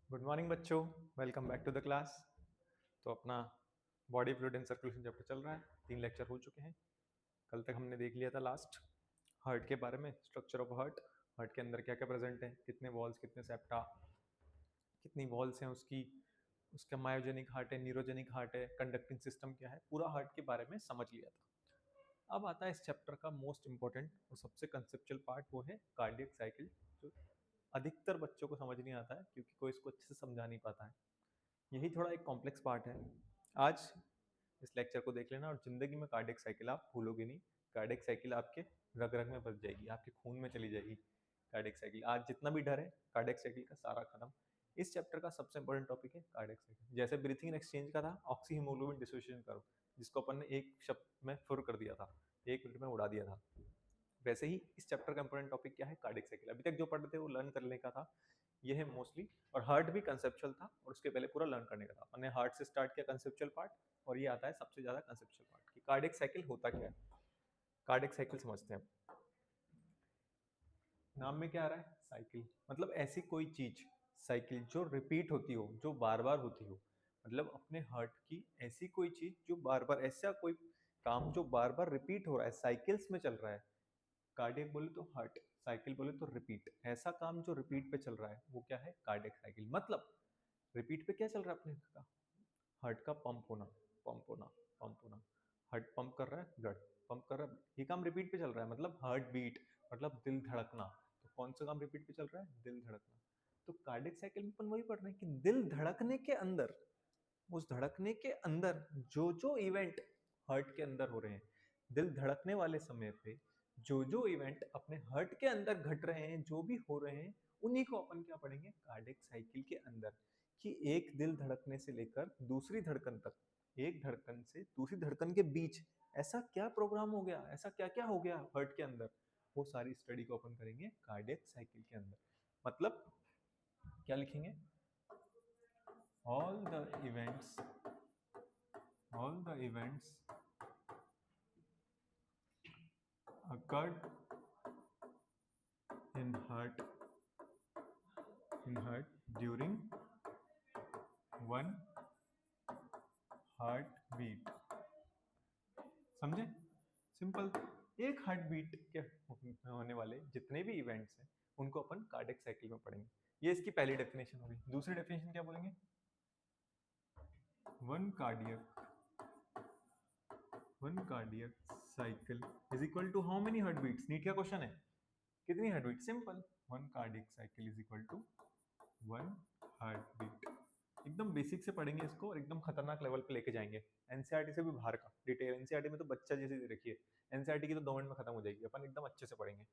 Good morning बच्चों। Welcome back to the class. तो अपना body fluid and circulation chapter चल रहा है। 3 लेक्चर हो चुके हैं। कल तक हमने देख लिया था लास्ट हार्ट के बारे में, स्ट्रक्चर ऑफ हार्ट। हार्ट के अंदर क्या क्या प्रेजेंट है, कितने वॉल्स, कितने सेप्टा, कितनी वॉल्स हैं उसकी, उसका मायोजेनिक हार्ट है, न्यूरोजेनिक हार्ट है, कंडक्टिंग सिस्टम क्या है, पूरा हार्ट के बारे में समझ लिया था। अब आता है इस चैप्टर का मोस्ट इंपॉर्टेंट और सबसे कंसेप्चुअल पार्ट, वो है कार्डियक साइकिल, जो अधिकतर बच्चों को समझ नहीं आता है क्योंकि कोई इसको अच्छे से समझा नहीं पाता है। यही थोड़ा एक कॉम्प्लेक्स पार्ट है। आज इस लेक्चर को देख लेना और जिंदगी में कार्डियक साइकिल आप भूलोगे नहीं। कार्डियक साइकिल आपके रग रग में बस जाएगी, आपके खून में चली जाएगी। कार्डियक साइकिल आज जितना भी डर है, कार्डियक साइकिल का सारा खत्म। इस चैप्टर का सबसे इंपॉर्टेंट टॉपिक है कार्डियक साइकिल। जैसे ब्रीथिंग एक्सचेंज का था ऑक्सी हीमोग्लोबिन डिसोसिएशन करो, जिसको अपन ने एक शब्द में फुर कर दिया था, 1 मिनट में उड़ा दिया था। वैसे ही इस चैप्टर का इंपॉर्टेंट टॉपिक क्या है, कार्डियक साइकिल। अभी तक जो पढ़ रहे थे वो लर्न करने का था, ये है मोस्टली। और हार्ट भी कंसेप्चुअल था और उसके पहले पूरा लर्न करने का था। हमने हार्ट से स्टार्ट किया कंसेप्चुअल पार्ट, और ये आता है सबसे ज्यादा कंसेप्चुअल पार्ट कि कार्डियक साइकिल होता क्या है। कार्डियक साइकिल समझते हैं। नाम में क्या आ रहा है, साइकिल। मतलब ऐसी कोई चीज, साइकिल जो रिपीट होती हो, जो बार बार होती हो। मतलब अपने हार्ट की ऐसी कोई चीज जो बार बार, ऐसा कोई काम जो बार बार रिपीट हो रहा है, साइकिल्स में चल रहा है। कार्डियक बोले तो हार्ट, साइकिल बोले तो रिपीट। ऐसा काम जो रिपीट पे चल रहा है वो क्या है, कार्डियक साइकिल। मतलब रिपीट पे क्या चल रहा है अपने का, हार्ट का पंप होना, पंप होना, पंप होना। हार्ट पंप कर रहा है ब्लड, पंप कर रहा है, ये काम रिपीट पे चल रहा है। मतलब हार्ट बीट, मतलब दिल धड़कना। तो कौन सा काम रिपीट पे चल रहा है, दिल धड़कना। तो कार्डियक साइकिल में अपन वही पढ़ रहे हैं कि दिल धड़कने के अंदर, उस धड़कने के अंदर जो जो इवेंट हार्ट के अंदर हो रहे हैं, दिल धड़कने वाले समय पे जो जो इवेंट अपने हार्ट के अंदर घट रहे हैं, जो भी हो रहे हैं, उन्हीं को अपन क्या पढ़ेंगे, कार्डियक साइकिल के अंदर। कि एक दिल धड़कने से लेकर दूसरी धड़कन तक, एक धड़कन से दूसरी धड़कन के बीच ऐसा क्या प्रोग्राम हो गया, ऐसा क्या क्या हो गया हार्ट के अंदर, वो सारी स्टडी को अपन करेंगे कार्डियक साइकिल के अंदर। मतलब क्या लिखेंगे, all the events, all the events occurred in heart, in heart during one heart beat। समझे, सिंपल। एक हार्ट बीट के होने वाले जितने भी इवेंट्स हैं उनको अपन कार्डियक साइकिल में पढ़ेंगे। ये इसकी पहली डेफिनेशन होगी। दूसरी डेफिनेशन क्या बोलेंगे, one cardiac, one cardiac cycle is equal to how many heart beats. NEET का क्वेश्चन है, कितनी heart beat. Simple, one cardiac cycle is equal to one heart beat. एकदम बेसिक से पढ़ेंगे इसको और एकदम खतरनाक लेवल पे लेके जाएंगे। एनसीईआरटी से भी बाहर का डिटेल। एनसीईआरटी में तो बच्चा जैसी दे रखी है, एनसीईआरटी की तो 2 मिनट में खत्म हो जाएगी। अपन एकदम अच्छे से पढ़ेंगे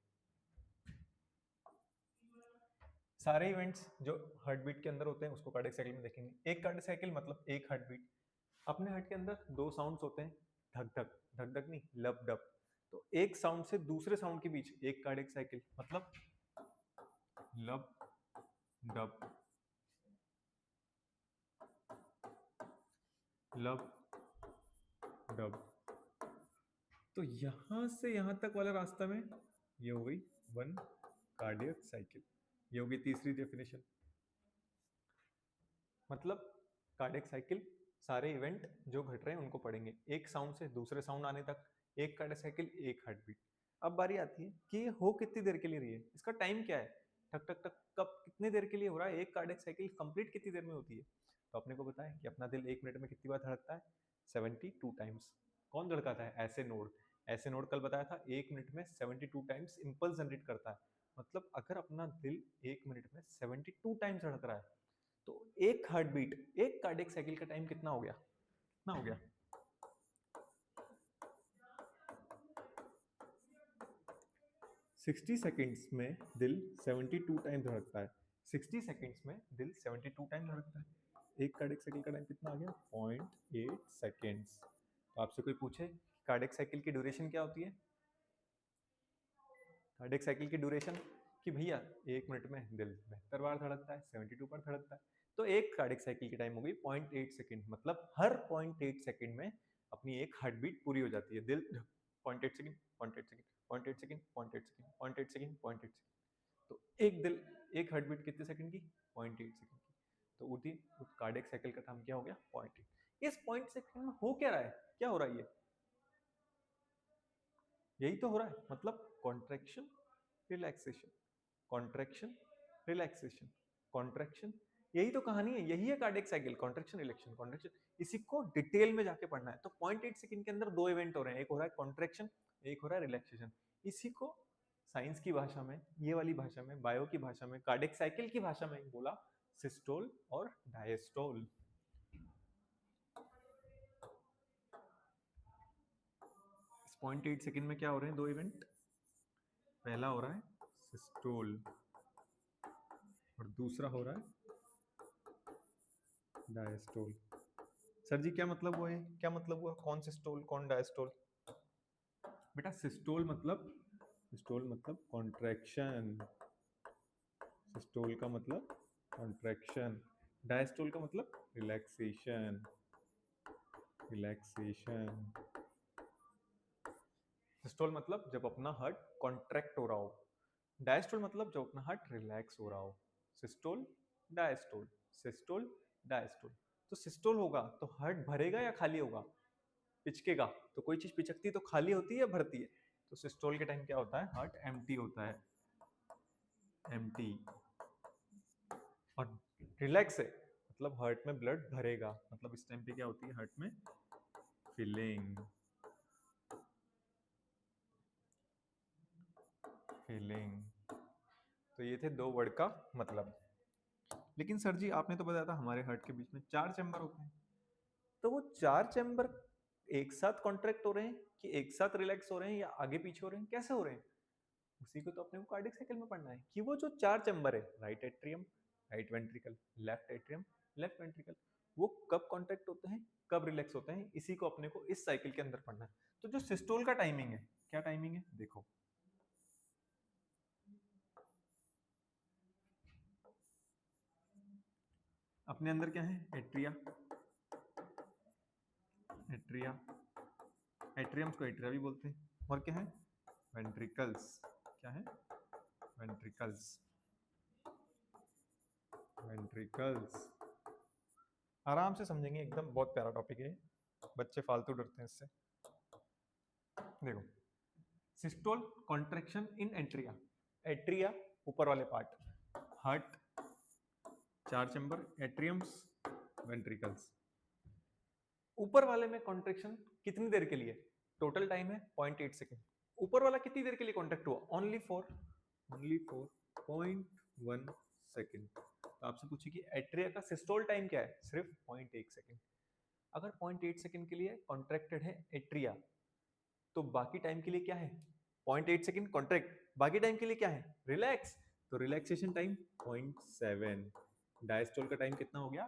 सारे इवेंट्स जो हार्ट बीट के अंदर होते हैं, उसको कार्डियक साइकिल में देखेंगे। एक कार्डियक साइकिल मतलब एक हार्ट बीट। अपने हार्ट के अंदर 2 साउंड्स होते हैं, धक धक, धक धक नहीं, लब डब। तो एक साउंड से दूसरे साउंड के बीच एक कार्डियक साइकिल, मतलब लब डब, लब डब। तो यहां से यहां तक वाला रास्ता में ये हो गई वन कार्डियक साइकिल। ये हो गई तीसरी डेफिनेशन। मतलब कार्डियक साइकिल सारे इवेंट जो घट रहे हैं उनको पढ़ेंगे, एक साउंड से दूसरे साउंड आने तक एक कार्डियक साइकिल, एक हार्ट बीट। अब बारी आती है कि ये हो कितनी देर के लिए रही है, इसका टाइम क्या है, टक टक टक कब कितनी देर के लिए हो रहा है। एक कार्डियक साइकिल कंप्लीट कितनी देर में होती है। तो अपने को पता है कि अपना दिल 1 मिनट में कितनी बार धड़कता है, 72 टाइम्स। कौन धड़काता है, ऐसे नोड। ऐसे नोड कल बताया था 1 मिनट में 72 टाइम्स इम्पल्स जनरेट करता है। मतलब अगर अपना दिल 1 मिनट में 72 टाइम्स धड़क रहा है, तो एक हार्ट बीट, एक कार्डियक साइकिल का टाइम कितना हो गया, कितना हो गया, 60 सेकेंड्स में दिल 72 टाइम धड़कता है। 60 सेकेंड्स में दिल 72 टाइम धड़कता है। एक कार्डियक साइकिल का टाइम कितना आ गया, 0.8 सेकेंड्स। तो आपसे कोई पूछे कार्डियक साइकिल की ड्यूरेशन क्या होती है, कार्डियक साइकिल की ड्यूरेशन, कि भैया 1 मिनट में दिल 72 बार धड़कता है, 72 बार धड़कता है। तो एक कार्डियक साइकिल की टाइम हो गई 0.8 सेकेंड। मतलब हर 0.8 सेकेंड में अपनी एक हार्ट बीट पूरी हो जाती है। दिल 0.8 second, 0.8 second, 0.8 second, 0.8 second, 0.8 second, 0.8 second. तो एक दिल, एक हार्ट बीट कितने सेकंड की, 0.8 सेकंड की। तो उसी उस कार्डियक साइकिल का नाम क्या हो गया, 0.8। इस 0.6 में हो क्या रहा है, क्या हो रहा है, ये यही तो हो रहा है, मतलब contraction relaxation, contraction relaxation, contraction, यही तो कहानी है, यही है cardiac cycle, contraction relaxation contraction. इसी को डिटेल में जाके पढ़ना है। तो 0.8 सेकंड के अंदर दो इवेंट हो रहे हैं, एक हो रहा है कॉन्ट्रैक्शन, एक हो रहा है रिलैक्सेशन। इसी को साइंस की भाषा में, ये वाली भाषा में, बायो की भाषा में, कार्डियक साइकिल की भाषा में बोला सिस्टोल और डायस्टोल। इस 0.8 सेकंड में क्या हो रहे हैं, दो इवेंट, पहला हो रहा है सिस्टोल और दूसरा हो रहा है डायस्टोल। सर जी क्या मतलब हुआ है, क्या मतलब हुआ, कौन सिस्टोल कौन डायस्टोल? बेटा सिस्टोल मतलब कॉन्ट्रैक्शन, सिस्टोल का मतलब कॉन्ट्रैक्शन, डायस्टोल का मतलब रिलैक्सेशन, रिलैक्सेशन। सिस्टोल मतलब जब अपना हार्ट कॉन्ट्रैक्ट हो रहा हो, डायस्टोल मतलब जब अपना हार्ट रिलैक्स हो रहा हो। Systole diastole, systole diastole. तो सिस्टोल होगा तो हार्ट भरेगा या खाली होगा, पिचकेगा। तो कोई चीज पिचकती तो खाली होती है या भरती है? तो सिस्टोल के टाइम क्या होता है, हार्ट एम्प्टी होता है, एम्प्टी। और रिलैक्स है मतलब हार्ट में ब्लड भरेगा, मतलब इस टाइम पे क्या होती है हार्ट में, फिलिंग, फिलिंग। तो ये थे दो वर्ड का मतलब। लेकिन सर जी आपने तो बताया था हमारे हार्ट के बीच में चार चैम्बर होते हैं, तो वो चार चैम्बर एक साथ कॉन्ट्रैक्ट हो रहे हैं कि एक साथ रिलैक्स हो रहे हैं या आगे पीछे हो रहे हैं, कैसे हो रहे हैं? उसी को तो अपने को कार्डियक साइकिल में पढ़ना है कि वो जो चार चैम्बर है, right atrium, right ventricle, left atrium, left ventricle, वो कब कॉन्ट्रैक्ट होते हैं, कब रिलैक्स होते हैं, इसी को अपने को इस साइकिल के अंदर पढ़ना है। तो जो सिस्टोल का टाइमिंग है, क्या टाइमिंग है देखो, अपने अंदर क्या है, एट्रिया, एट्रिया, एट्रियम्स को एट्रिया भी बोलते हैं, और क्या है, वेंट्रिकल्स, क्या है, वेंट्रिकल्स, वेंट्रिकल्स। आराम से समझेंगे एकदम, बहुत प्यारा टॉपिक है, बच्चे फालतू डरते हैं इससे। देखो, सिस्टोल कॉन्ट्रैक्शन इन एट्रिया, एट्रिया ऊपर वाले पार्ट, हार्ट, चार चैम्बर, एट्रियम्स, वेंट्रिकल्स। ऊपर वाले में कॉन्ट्रैक्शन कितनी देर के लिए, टोटल टाइम है 0.8 सेकेंड। ऊपर वाला कितनी देर के लिए कॉन्ट्रैक्ट हुआ, ओनली फॉर 0.1 सेकेंड। तो आपसे पूछे कि एट्रिया का सिस्टोल टाइम क्या है, सिर्फ 0.1 सेकेंड। अगर 0.8 सेकेंड के लिए कॉन्ट्रैक्टेड है एट्रिया, तो बाकी टाइम के लिए क्या है, 0.8 सेकेंड कॉन्ट्रैक्ट, बाकी टाइम के लिए क्या है, रिलैक्स। तो रिलैक्सेशन टाइम 0.7, डायस्टोल का टाइम कितना हो गया,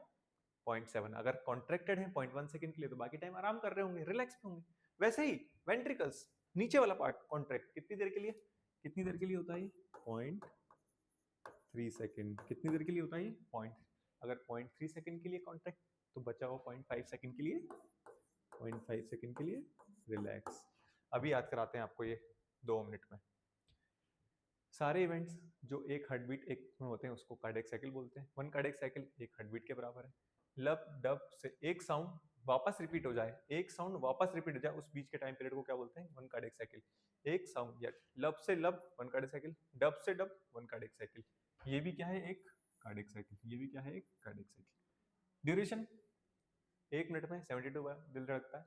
0.7। अगर कॉन्ट्रैक्टेड है 0.1 सेकेंड के लिए तो बाकी टाइम आराम कर रहे होंगे, रिलैक्स में होंगे। वैसे ही वेंट्रिकल्स, नीचे वाला पार्ट कॉन्ट्रैक्ट कितनी देर के लिए, कितनी देर के लिए होता है, 0.3 सेकेंड। कितनी देर के लिए होता है, पॉइंट, अगर 0.3 सेकेंड के लिए कॉन्ट्रैक्ट, तो बचा हुआ 0.5 सेकेंड के लिए, 0.5 सेकेंड के लिए रिलैक्स। अभी याद कराते हैं आपको ये 2 मिनट में। सारे इवेंट्स जो एक हार्टबीट एक में होते हैं उसको कार्डियक साइकिल बोलते हैं। वन कार्डियक साइकिल एक हार्टबीट के बराबर है। लब डब से एक साउंड वापस रिपीट हो जाए, एक साउंड वापस रिपीट हो जाए, उस बीच के टाइम पीरियड को क्या बोलते हैं, वन कार्डियक साइकिल। एक साउंड या लब से लब वन कार्डियक साइकिल, डब से डब वन कार्डियक साइकिल। ये भी क्या है, एक कार्डियक साइकिल, ये भी क्या है, एक कार्डियक साइकिल। ड्यूरेशन 1 मिनट में 72 बार दिल धड़कता है,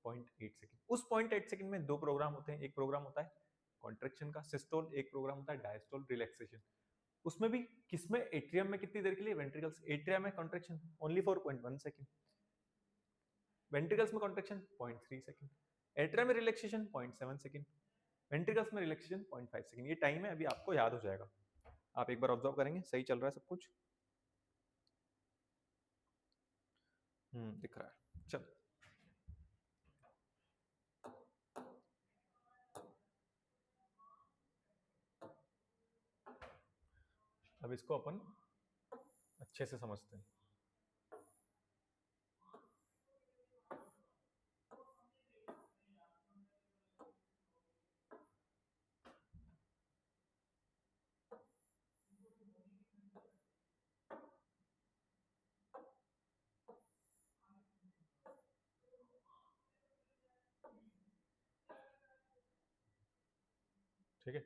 0.8 सेकेंड। उस 0.8 सेकेंड में दो प्रोग्राम होते हैं, एक प्रोग्राम होता है कॉन्ट्रैक्शन का सिस्टोल, एक प्रोग्राम होता है डायस्टोल रिलैक्सेशन। उसमें भी किसमें, एट्रियम में कितनी देर के लिए, वेंट्रिकल्स, एट्रियम में contraction only for 0.1 second, ventricles में कॉन्ट्रैक्शन 0.3 सेकेंड, एट्रियम में रिलैक्सेशन 0.7 सेकेंड, वेंट्रिकल्स में रिलैक्सेशन 0.5 सेकेंड। ये टाइम है, अभी आपको याद हो जाएगा, आप एक बार ऑब्जर्व करेंगे सही चल रहा है सब कुछ। दिख रहा है, चल। अब इसको अपन अच्छे से समझते हैं। ठीक है,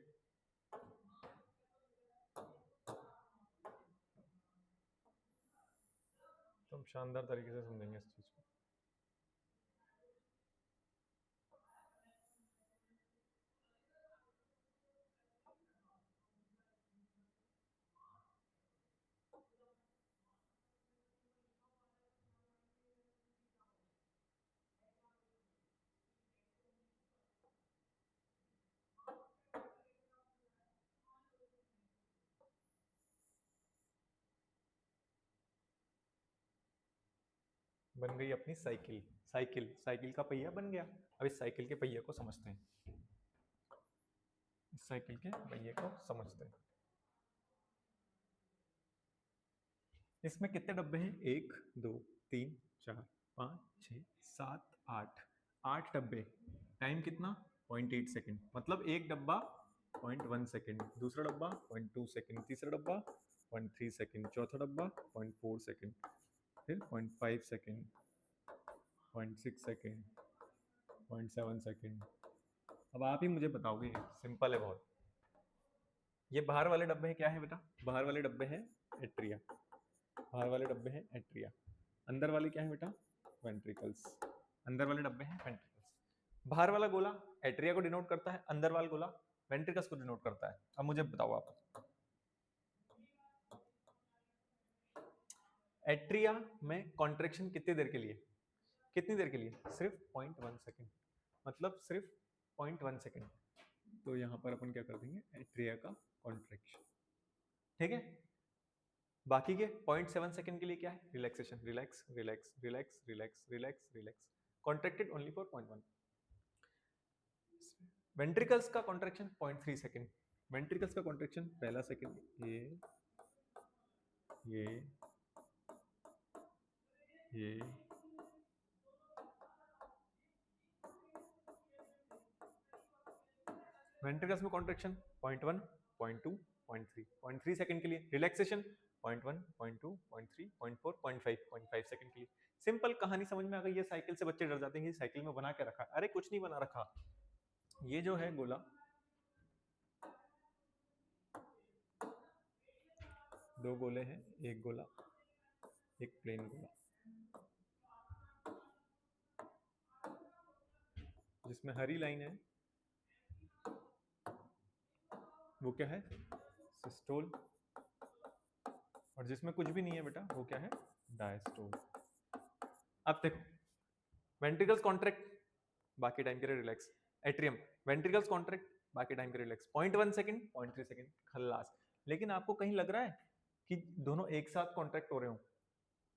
तो हम शानदार तरीके से समझेंगे इस चीज को। बन गई अपनी साइकिल। साइकिल, साइकिल का पहिया बन गया। अब इस साइकिल के पहिए को समझते हैं। इस साइकिल के पहिए को समझते हैं। इसमें कितने डब्बे हैं? 1 2 3 4 5 6 7 8, 8 डब्बे। टाइम कितना? 0.8 सेकेंड। मतलब एक डब्बा 0.1 सेकेंड, दूसरा डब्बा 0.2 सेकेंड, तीसरा डब्बा 0.3 सेकेंड, चौथा डब्बा 0.4 सेकेंड, फिर 0.5 सेकेंड, 0.6 सेकेंड, 0.7 सेकेंड। अब आप ही मुझे बताओगे, सिंपल है बहुत। ये बाहर वाले डब्बे क्या है बेटा? बाहर वाले डब्बे हैं एट्रिया। बाहर वाले डब्बे हैं एट्रिया। अंदर वाले क्या है बेटा? वेंट्रिकल्स। अंदर वाले डब्बे हैं वेंट्रिकल्स। बाहर वाला गोला एट्रिया को डिनोट करता है, अंदर वाला गोला वेंट्रिकल्स को डिनोट करता है। अब मुझे बताओ आप, एट्रिया में कॉन्ट्रेक्शन कितनी देर के लिए? कितनी देर के लिए? सिर्फ 0.1 सेकेंड। मतलब सिर्फ 0.1 सेकेंड। तो यहां पर अपन क्या कर देंगे? एट्रिया का कॉन्ट्रेक्शन। ठीक है, बाकी के 0.7 सेकंड के लिए क्या है? Relaxation. Relax relax relax relax relax relax. Contracted only for 0.1। Ventricles का कॉन्ट्रैक्शन 0.3 सेकंड। वेंट्रिकल्स का कॉन्ट्रैक्शन पहला सेकंड, ये ये वेंट्रिकल्स में कॉन्ट्रैक्शन 0.1 0.2 0.3 0.3 सेकंड के लिए। रिलैक्सेशन 0.1 0.2 0.3 0.4 0.5 0.5 सेकंड के लिए। सिंपल कहानी समझ में आ गई है। साइकिल से बच्चे डर जाते हैं कि साइकिल में बना के रखा। अरे कुछ नहीं बना रखा। ये जो है गोला, दो गोले हैं, एक गोला, एक प्लेन गोला, जिसमें हरी लाइन है वो क्या है? सिस्टोल। और जिसमें कुछ भी नहीं है बेटा वो क्या है? डायस्टोल। अब देखो, वेंट्रिकल्स कॉन्ट्रैक्ट, बाकी टाइम के लिए रिलैक्स। एट्रियम, वेंट्रिकल्स कॉन्ट्रैक्ट, बाकी टाइम के लिए रिलैक्स। 0.1 सेकंड, 0.3 सेकंड, खल्लास। लेकिन आपको कहीं लग रहा है कि दोनों एक साथ कॉन्ट्रैक्ट हो रहे हो?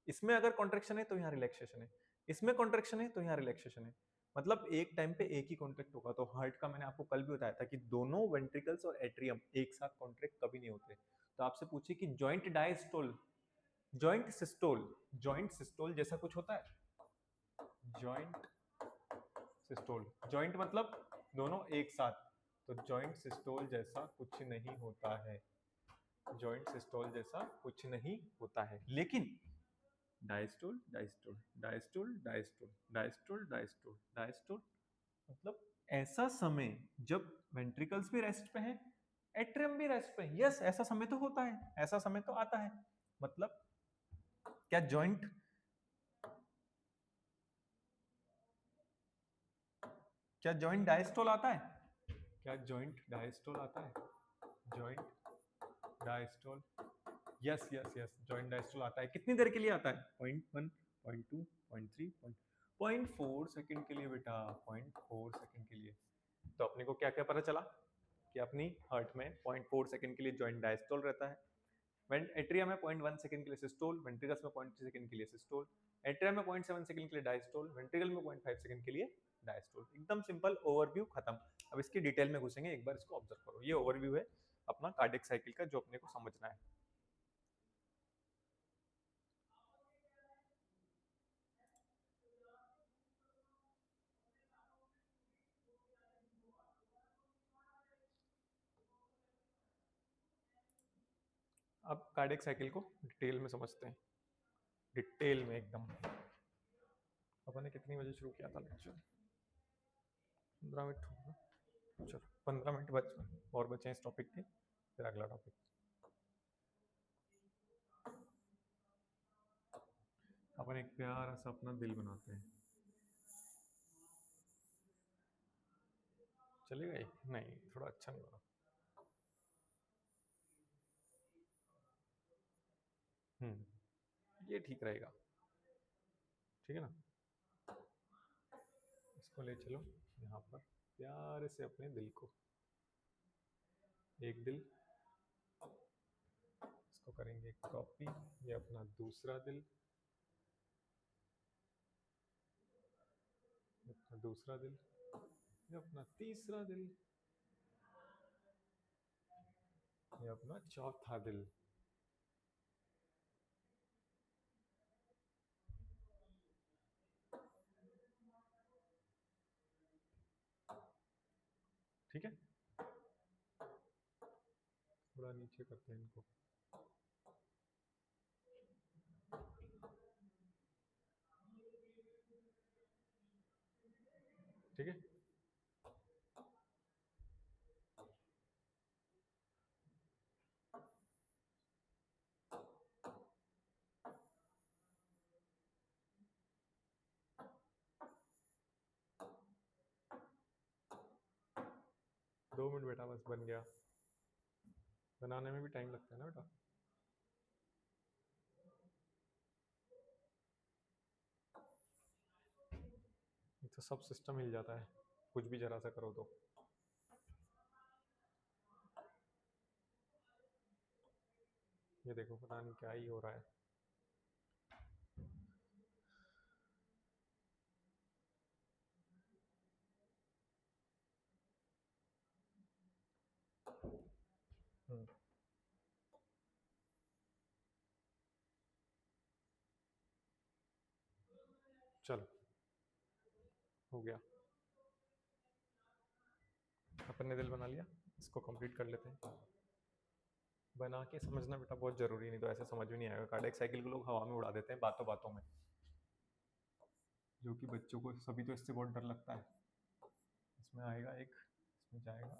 इसमें अगर कॉन्ट्रैक्शन है तो यहाँ रिलैक्सेशन है, इसमें कॉन्ट्रैक्शन है तो यहाँ रिलैक्सेशन है। मतलब एक टाइम पे एक ही कॉन्ट्रैक्ट होगा। तो हार्ट का मैंने आपको कल भी बताया था कि दोनों वेंट्रिकल्स और एट्रियम एक साथ कॉन्ट्रैक्ट कभी नहीं होते। तो आपसे पूछिए कि joint diastole, joint systole, joint systole जैसा कुछ होता है? जॉइंट सिस्टोल, जॉइंट मतलब दोनों एक साथ। तो जॉइंट सिस्टोल जैसा कुछ नहीं होता है। जॉइंट सिस्टोल जैसा कुछ नहीं होता है। लेकिन diastole diastole diastole diastole diastole diastole diastole, मतलब ऐसा समय जब वेंट्रिकल्स भी रेस्ट पे हैं, एट्रियम भी रेस्ट पे है। यस, ऐसा समय तो होता है, ऐसा समय तो आता है। मतलब क्या जॉइंट, क्या जॉइंट डायस्टोल आता है? क्या जॉइंट डायस्टोल आता है? Joint diastole, yes yes yes, joint diastole आता है। कितनी देर के लिए आता है? 0.1 0.2 0.3 0.4 सेकंड के लिए बेटा, 0.4 सेकंड के लिए। तो अपने को क्या क्या पता चला कि अपनी हार्ट में 0.4 सेकंड के लिए जॉइंट डायस्टोल रहता है। एट्रियम में 0.1 सेकंड के लिए सिस्टोल, वेंट्रिकल्स में 0.3 सेकंड के लिए सिस्टोल, एट्रियम में 0.7 सेकंड के लिए डायस्टोल, वेंट्रिकल में 0.5 सेकंड के लिए डायस्टोल। एकदम सिंपल ओवरव्यू खत्म। अब इसकी डिटेल में घुसेंगे, एक बार इसको ऑब्जर्व करो। ये ओवरव्यू है अपना कार्डियक साइकिल का जो अपने को समझना है। अब कार्डियक साइकिल को डिटेल में समझते हैं, डिटेल में एकदम। अपन ने कितनी बजे शुरू किया था लेक्चर? 15 मिनट होगा। चलो 15 मिनट और बचे हैं इस टॉपिक के, फिर अगला टॉपिक। अपन एक प्यारा सा अपना दिल बनाते हैं। चलेगा ये? नहीं, थोड़ा अच्छा नहीं बना। ये ठीक रहेगा, ठीक है ना। इसको ले चलो यहाँ पर प्यारे से अपने दिल को, एक दिल, इसको करेंगे कॉपी, ये अपना दूसरा दिल, ये अपना दूसरा दिल, ये अपना तीसरा दिल, ये अपना चौथा दिल। ठीक है, थोड़ा नीचे करते हैं इनको। ठीक है, 2 मिनट बेटा, बस बन गया। बनाने में भी टाइम लगता है ना बेटा। तो सब सिस्टम हिल जाता है, कुछ भी जरा सा करो तो। ये देखो पता नहीं क्या ही हो रहा है। चलो हो गया, अपन ने दिल बना लिया, इसको कंप्लीट कर लेते हैं। बना के समझना बेटा बहुत जरूरी, नहीं तो ऐसे समझ में नहीं आएगा। कार्डियक साइकिल को लोग हवा में उड़ा देते हैं बातों बातों में, जो कि बच्चों को सभी तो इससे बहुत डर लगता है। इसमें आएगा एक, इसमें जाएगा,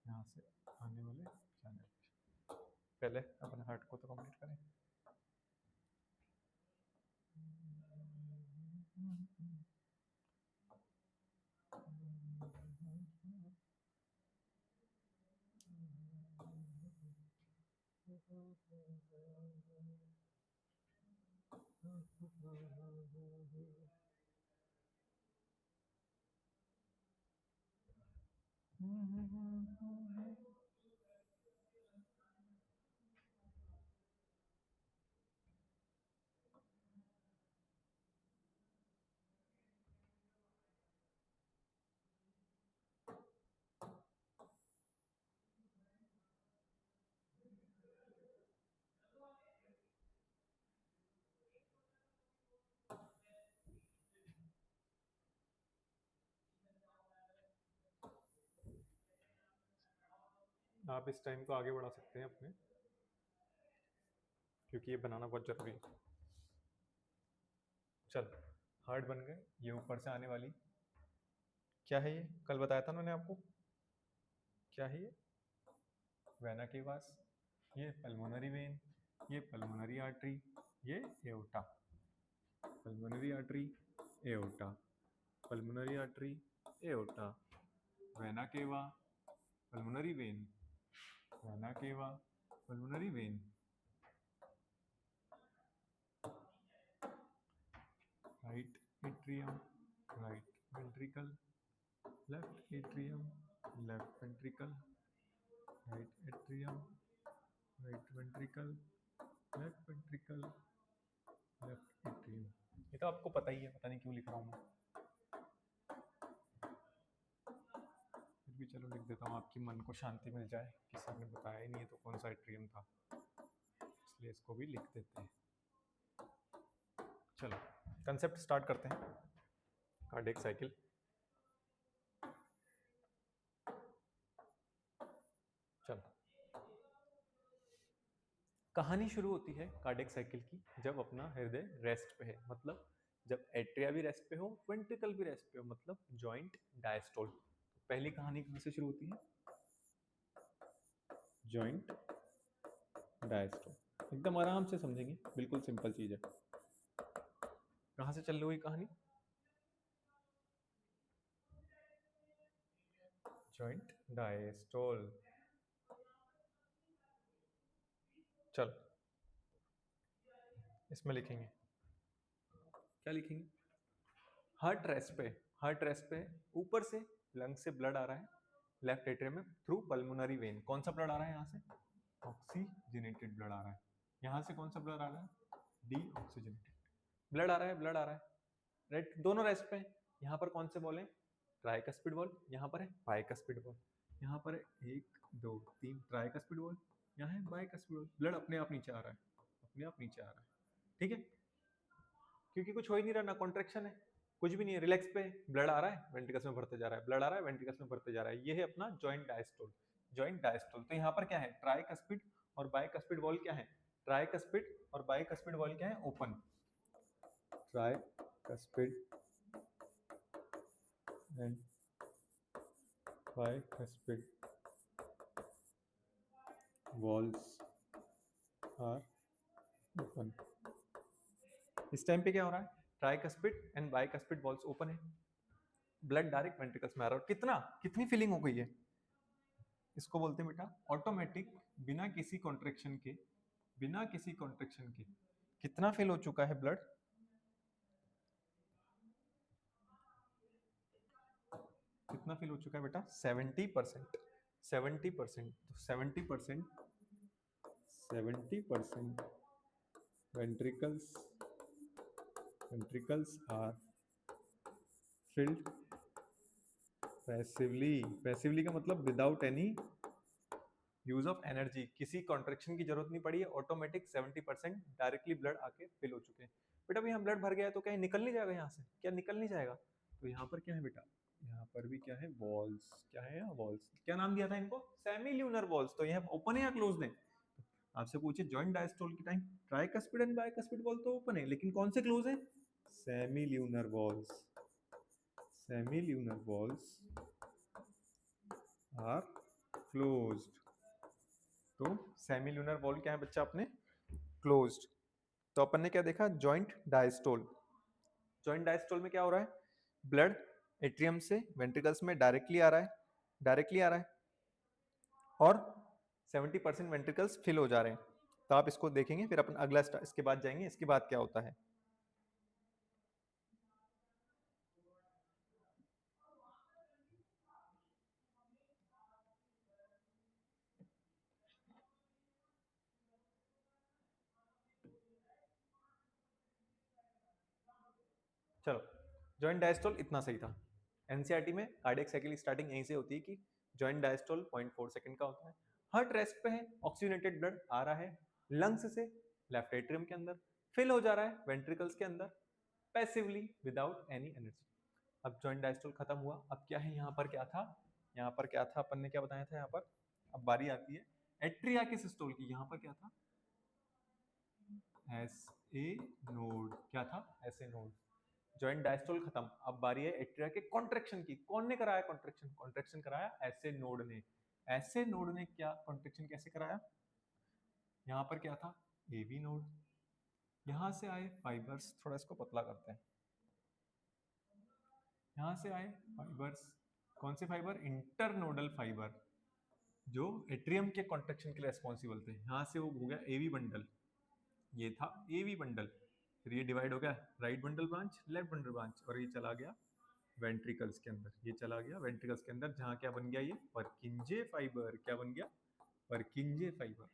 यहाँ से आने वाले जाने वाले। पहले अपन हार्ट को तो कंप्लीट करें। आप इस टाइम को आगे बढ़ा सकते हैं अपने, क्योंकि ये बनाना बहुत जरूरी है। चल हार्ट बन गए। ये ऊपर से आने वाली क्या है, ये कल बताया था मैंने आपको, क्या है ये? वेना केवास, ये पल्मोनरी वेन, ये पल्मोनरी आर्टरी, ये aorta. Pulmonary artery, aorta, pulmonary artery, aorta, vena cava, pulmonary vein, vena cava, pulmonary vein, right atrium, right ventricle, left atrium, left ventricle, right atrium, right ventricle, left ventricle, left atrium. ये तो आपको पता ही है, पता नहीं क्यों लिख रहा हूँ मैं, फिर भी चलो लिख देता हूँ, आपकी मन को शांति मिल जाए कि सर ने बताया ही नहीं है तो कौन सा एट्रियम था, इसलिए इसको भी लिख देते हैं। चलो कंसेप्ट स्टार्ट करते हैं। कार्डियक साइकिल, चलो कहानी शुरू होती है कार्डियक साइकिल की जब अपना हृदय रेस्ट पे है, मतलब जब एट्रिया भी रेस्ट पे हो, वेंट्रिकल भी रेस्ट पे हो, मतलब जॉइंट डायस्टोल। पहली कहानी कहाँ से शुरू होती है? जॉइंट डायस्टोल, एकदम आराम से समझेंगे, बिल्कुल सिंपल चीज है। कहाँ से चल रही हुई कहानी? Joint diastole. चल इसमें लिखेंगे, क्या लिखेंगे? हार्ट रेस्ट पे ऊपर से लंग से ब्लड आ रहा है लेफ्ट एट्रियम में थ्रू पल्मोनरी वेन। कौन सा ब्लड आ रहा है यहाँ से? ऑक्सीजनेटेड ब्लड आ रहा है। यहाँ से कौन सा ब्लड आ रहा है? डी ऑक्सीजनेटेड ब्लड आ रहा है, ब्लड आ रहा है। राइट, दोनों रेस्ट पे। यहाँ पर कौन से बॉल है? ट्राइकस्पिड बॉल, यहाँ पर है बाइकस्पिड बॉल। यहाँ पर है 1 2 3 ट्राइकस्पिड बॉल, यहाँ है बाइकस्पिड बॉल। ब्लड अपने आप नीचे आ रहा है, अपने आप नीचे आ रहा है, ठीक है, क्योंकि कुछ हो ही नहीं रहा, ना कॉन्ट्रेक्शन है, कुछ भी नहीं है, रिलैक्स पे ब्लड आ रहा है, वेंट्रिकल्स में भरते जा रहा है, ब्लड आ रहा है, वेंट्रिकल्स में भरते जा रहा है। ये है अपना जॉइंट डायस्टोल। जॉइंट डायस्टोल, तो यहाँ पर क्या है? ट्राइकस्पिड और बाइकस्पिड वॉल क्या है? ट्राइकस्पिड और बाइकस्पिड वॉल क्या है? Open. Tricuspid and bicuspid valves are open. इस टाइम पे क्या हो रहा है? Tricuspid and bicuspid valves open है, ब्लड डायरेक्ट वेंट्रिकल्स में आ रहा है। कितना, कितनी फीलिंग हो गई है? इसको बोलते हैं बेटा ऑटोमेटिक, बिना किसी कॉन्ट्रेक्शन के, बिना किसी कॉन्ट्रेक्शन के कितना फिल हो चुका है ब्लड? कितना फिल हो चुका है बेटा? 70%। 70%, तो 70%, 70% ventricles, ventricles are filled passively. Passively का मतलब without any use of energy, किसी कॉन्ट्रेक्शन की जरूरत नहीं पड़ी है, ऑटोमेटिक 70% डायरेक्टली ब्लड आके फिल हो चुके हैं। बेटा भाई हम ब्लड भर गया है तो क्या निकल नहीं जाएगा यहाँ से? क्या निकल नहीं जाएगा? तो यहाँ पर क्या है बेटा? यहाँ पर भी क्या है? वॉल्स। क्या है यहाँ? वॉल्स। क्या नाम दिया था इनको? Semi lunar valves. तो यह ओपन है या क्लोज है? आपसे पूछे जॉइंट डायस्टोल के time, tricuspid and bicuspid valve तो ओपन है, लेकिन कौन से क्लोज है? Semi lunar valves. Semi lunar valves are closed. तो सेमी ल्यूनर वॉल क्या है बच्चा अपने? क्लोज्ड। तो अपन ने क्या देखा? Joint diastole. जॉइंट डायस्टोल में क्या हो रहा है? ब्लड एट्रियम से वेंट्रिकल्स में डायरेक्टली आ रहा है, डायरेक्टली आ रहा है, और 70% वेंट्रिकल्स फिल हो जा रहे हैं। तो आप इसको देखेंगे, फिर अपन अगला इसके बाद जाएंगे, इसके बाद क्या होता है। चलो, जॉइंट डायस्टोल इतना सही था। एनसीईआरटी में कार्डियक साइकिल स्टार्टिंग यहीं से होती है कि जॉइंट डायस्टोल 0.4 सेकंड का होता है। हार्ट रेस्ट पे है, ऑक्सीजनेटेड ब्लड आ रहा है लंग्स से लेफ्ट एट्रियम के अंदर, फिल हो जा रहा है वेंट्रिकल्स के अंदर पैसिवली विदाउट एनी एनर्जी। अब जॉइंट डायस्टोल खत्म हुआ, अब क्या है यहाँ पर? क्या था यहाँ पर? क्या था अपन ने क्या बताया था यहाँ पर? अब बारी आती है एट्रिया के सिस्टोल की। यहाँ पर क्या था? S A node. क्या था? S A node. Joint diastole खत्म, अब बारी है एट्रिया के कॉन्ट्रेक्शन की। कौन ने कराया कॉन्ट्रेक्शन? कॉन्ट्रेक्शन कराया एसे नोड ने। एसे नोड ने क्या कॉन्ट्रेक्शन कैसे कराया? यहाँ पर क्या था? AV node. यहाँ से आए फाइबर्स, थोड़ा इसको पतला करते हैं। यहाँ से आए फाइबर्स, कौन से फाइबर? इंटरनोडल फाइबर, जो एट्रियम के कॉन्ट्रेक्शन के लिए रेस्पॉन्सिबल थे। यहाँ से वो हो गया एवी बंडल, ये था एवी बंडल। फिर ये डिवाइड हो गया right bundle branch, left bundle branch, और ये चला गया वेंट्रिकल्स के अंदर। ये चला गया वेंट्रिकल्स के अंदर, जहां क्या बन गया? ये परकिंजे फाइबर। क्या बन गया? परकिंजे फाइबर।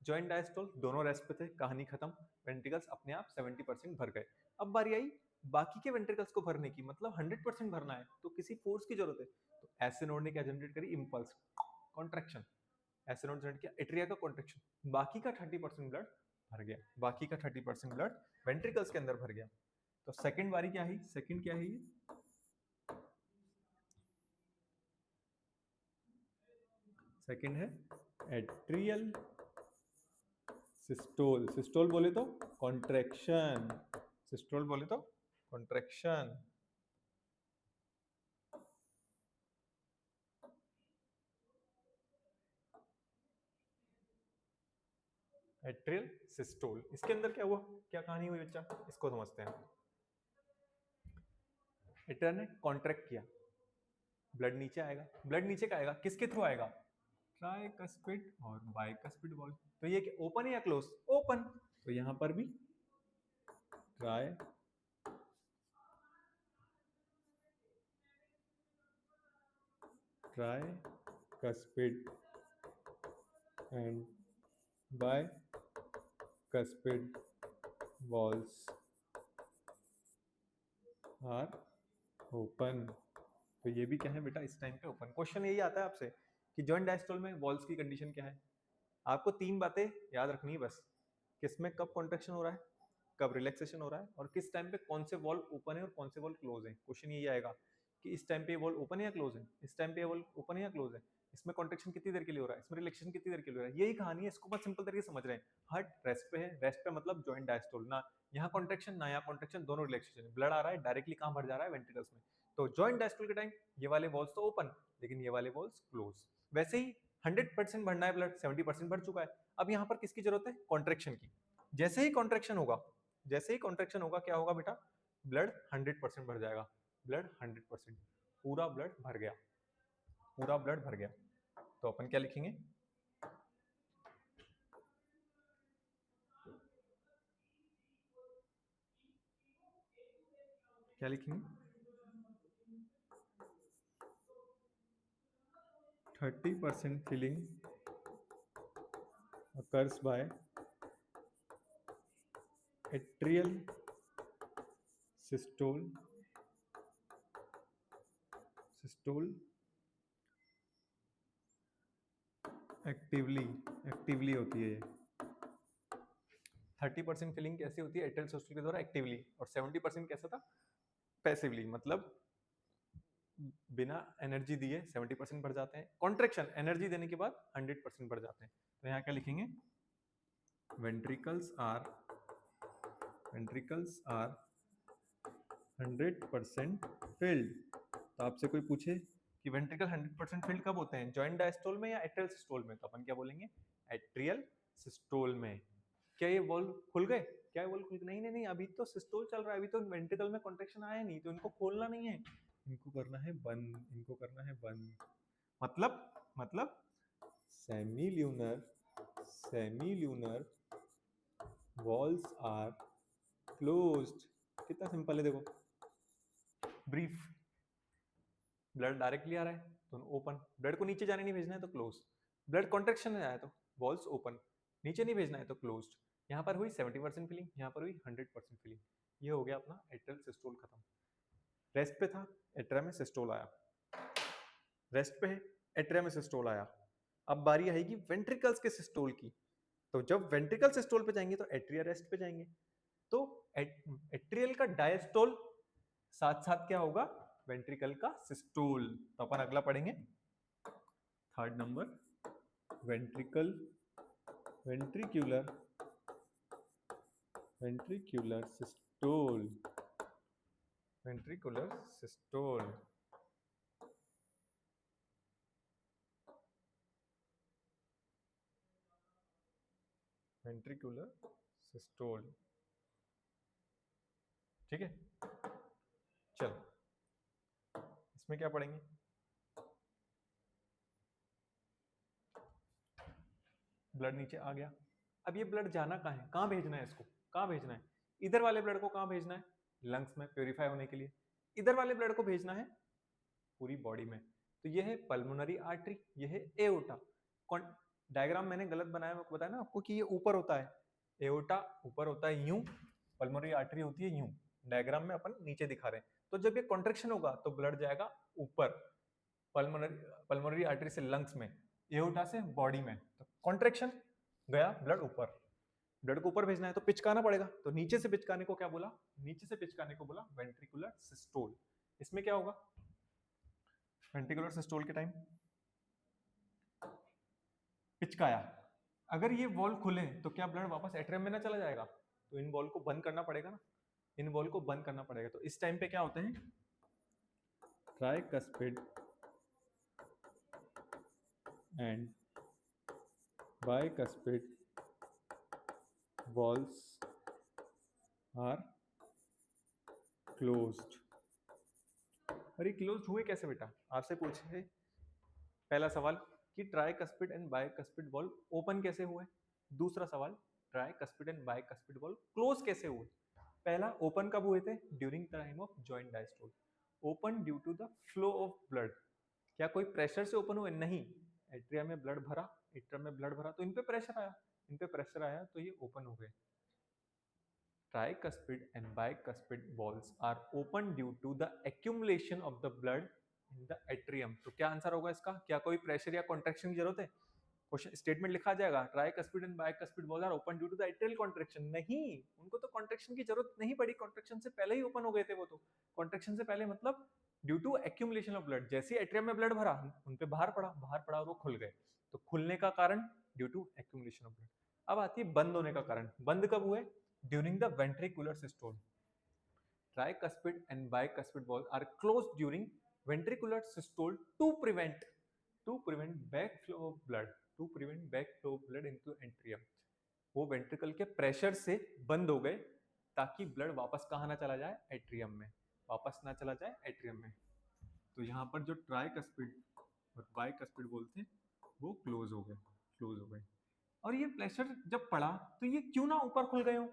जॉइंट डायस्टोल दोनों रेस्ट पे थे, कहानी खत्म, वेंट्रिकल्स अपने आप 70% भर गए। अब बारी आई बाकी के वेंट्रिकल्स को भरने की, मतलब 100% भरना है तो किसी फोर्स की जरूरत है। तो एसे नोड ने क्या जनरेट करी? Impulse, contraction. SA node generate किया एट्रिया का कॉन्ट्रैक्शन, बाकी का 30% ब्लड भर गया, बाकी का 30% ब्लड वेंट्रिकल्स के अंदर भर गया। तो सेकंड बारी क्या है? सेकंड क्या है? ये सेकंड है एट्रियल सिस्टोल। सिस्टोल बोले तो कॉन्ट्रैक्शन, सिस्टोल बोले तो कॉन्ट्रैक्शन। Atrial systole. इसके अंदर क्या हुआ, क्या कहानी हुई बच्चा, इसको समझते हैं। एट्रिया ने कॉन्ट्रैक्ट किया, ब्लड नीचे आएगा। ब्लड नीचे का आएगा, किसके थ्रू आएगा, ट्राइकस्पिड और बाइकस्पिड वॉल्व। तो ये ओपन है या क्लोज, ओपन। तो यहां पर भी tricuspid and bicuspid valves are open. तो ये भी क्या है बेटा, इस टाइम पे ओपन। क्वेश्चन यही आता है आपसे कि जॉइंट डायस्टोल में वॉल्स की कंडीशन क्या है। आपको तीन बातें याद रखनी है बस, किसमें कब कॉन्ट्रैक्शन हो रहा है, कब रिलैक्सेशन हो रहा है, और किस टाइम पे कौन से वॉल्व ओपन है और कौन से वॉल्व क्लोज है। क्वेश्चन यही आएगा कि इस टाइम पे वॉल्व ओपन है या क्लोज है, इस टाइम पे वॉल्व ओपन है या क्लोज है, इसमें कॉन्ट्रैक्शन कितनी देर के लिए हो रहा है, इसमें रिलैक्सेशन कितनी देर के लिए हो रहा है। यही कहानी है, इसको बस सिंपल तरीके से समझ रहे हैं। हार्ट रेस्ट पे है, रेस्ट पे मतलब जॉइंट डायस्टोल, ना यहाँ कॉन्ट्रैक्शन ना यहाँ कॉन्ट्रैक्शन, दोनों रिलैक्सेशन। ब्लड आ रहा है डायरेक्टली कहाँ भर जा रहा है, वेंट्रिकल्स में। तो जॉइंट डायस्टोल के टाइम ये वाले वॉल्स तो ओपन, लेकिन ये वाले वॉल्स क्लोज। वैसे ही 100% भरना है ब्लड, 70% भर चुका है। अब यहाँ पर किसकी जरूरत है, कॉन्ट्रैक्शन की। जैसे ही कॉन्ट्रैक्शन होगा, जैसे ही कॉन्ट्रैक्शन होगा, क्या होगा बेटा, ब्लड 100% भर जाएगा। ब्लड 100%, पूरा ब्लड भर गया, पूरा ब्लड भर गया। तो अपन क्या लिखेंगे, क्या लिखेंगे, 30% filling occurs by atrial systole actively होती है ये। 30% फिलिंग कैसे होती है, एट्रियल सिस्टोल के द्वारा एक्टिवली, और 70% कैसा था, पैसिवली। मतलब बिना एनर्जी दिए 70% बढ़ जाते हैं, कॉन्ट्रैक्शन एनर्जी देने के बाद 100% बढ़ जाते हैं। तो यहाँ क्या लिखेंगे, वेंट्रिकल्स आर 100% फिल्ड। तो आपसे कोई पूछे कि वेंट्रिकल 100% फिल्ड कब होते हैं, जॉइंट डायस्टोल में या एट्रियल सिस्टोल में, तो अपन क्या बोलेंगे, एट्रियल सिस्टोल में। क्या ये वॉल्व खुल गए, क्या ये वॉल्व खुल गए, नहीं नहीं नहीं, अभी तो सिस्टोल चल रहा है, अभी तो वेंट्रिकल में कॉन्ट्रैक्शन आया नहीं, तो इनको खोलना नहीं है, इनको करना है बंद, इनको करना है बंद। मतलब semi lunar valves are closed. कितना सिंपल है देखो, ब्रीफ। ब्लड डायरेक्टली आ रहा है तो ओपन, ब्लड को नीचे जाने नहीं भेजना है तो क्लोज, ब्लड कॉन्ट्रैक्शन में आया तो वॉल्स ओपन, नीचे नहीं भेजना है तो क्लोज्ड। यहाँ पर हुई 70% फिलिंग, यहाँ पर हुई 100% फिलिंग। ये हो गया अपना एट्रियल सिस्टोल खत्म। रेस्ट पे था, एट्रिया में सिस्टोल आया, रेस्ट पे है, एट्रिया में सिस्टोल आया। अब बारी आएगी वेंट्रिकल्स के सिस्टोल की। तो जब वेंट्रिकल सिस्टोल पे जाएंगे तो एट्रिया रेस्ट पे जाएंगे। तो एट्रियल का डायस्टोल साथ साथ क्या होगा, वेंट्रिकल का सिस्टोल। तो अपन अगला पढ़ेंगे, third number, ventricular systole. Ventricular systole, ventricular systole. ठीक है, चलो इसमें क्या पढ़ेंगे, ब्लड नीचे आ गया। अब ये ब्लड जाना कहाँ है, कहाँ भेजना है इसको, कहाँ भेजना है, इधर वाले ब्लड को कहाँ भेजना है, लंग्स में प्योरीफाई होने के लिए। इधर वाले ब्लड को भेजना है पूरी बॉडी में। तो ये है पल्मोनरी आर्टरी, ये है एओर्टा। डायग्राम मैंने गलत बनाया, मैं बताया ना आपको कि ये ऊपर होता है, एओर्टा ऊपर होता है यूं, पल्मोनरी आर्टरी होती है यूं। डायग्राम में अपन नीचे दिखा रहे हैं। तो जब ये कॉन्ट्रैक्शन होगा तो ब्लड जाएगा ऊपर, पल्मोनरी आर्टरी से लंग्स में, एओर्टा से बॉडी में। तो कॉन्ट्रैक्शन गया, ब्लड ऊपर, ब्लड को ऊपर भेजना है तो पिचकाना पड़ेगा। तो नीचे से पिचकाने को क्या बोला, नीचे से पिचकाने को बोला वेंट्रिकुलर सिस्टोल। इसमें क्या होगा, वेंट्रिकुलर सिस्टोल के टाइम पिचकाया, अगर ये वॉल खुले तो क्या ब्लड वापस एट्रियम में ना चला जाएगा, तो इन वॉल को बंद करना पड़ेगा ना, इन वॉल को बंद करना पड़ेगा। तो इस टाइम पे क्या होते हैं, tricuspid and bicuspid walls are closed। अरे क्लोज्ड हुए कैसे बेटा, आपसे पूछे पहला सवाल कि tricuspid and bicuspid valve open कैसे हुए, दूसरा सवाल tricuspid and bicuspid valve close कैसे हुए। पहला ओपन कब हुए थे, during the time of joint diastole. Open due to the flow of blood, क्या कोई प्रेशर से ओपन हुए, नहीं, एट्रिया में ब्लड भरा, एट्रिया में ब्लड भरा तो इन पे प्रेशर आया, इन पे प्रेशर आया तो ये ओपन हो गए। Tricuspid and bicuspid walls are open due to the accumulation of the blood in the atrium। तो क्या आंसर होगा इसका, क्या कोई प्रेशर या कॉन्ट्रैक्शन की जरूरत है, क्वेश्चन स्टेटमेंट लिखा जाएगा tricuspid and bicuspid valve are open due to the atrial contraction. नहीं, उनको तो कॉन्ट्रैक्शन की जरूरत नहीं पड़ी, कॉन्ट्रैक्शन से पहले ही ओपन हो गए थे वो तो। कॉन्ट्रैक्शन से पहले मतलब due to accumulation of blood, जैसे ही एट्रियम में ब्लड भरा उन पे बाहर पड़ा और वो खुल गए। तो खुलने का कारण due to accumulation of blood. अब आती है बंद होने का कारण, बंद कब हुए, during the ventricular systole। Tricuspid and bicuspid valves are closed during ventricular systole to prevent backflow of blood, into atrium। वो वेंट्रिकल के प्रेशर से बंद हो गए ताकि ब्लड वापस कहाँ ना चला जाए, एट्रियम में, वापस ना चला जाए एट्रियम में। तो यहाँ पर जो ट्राइकस्पिड और बाइकस्पिड बोलते हैं वो क्लोज हो गए। और ये प्रेशर जब पड़ा तो ये क्यों ना ऊपर खुल गए हो,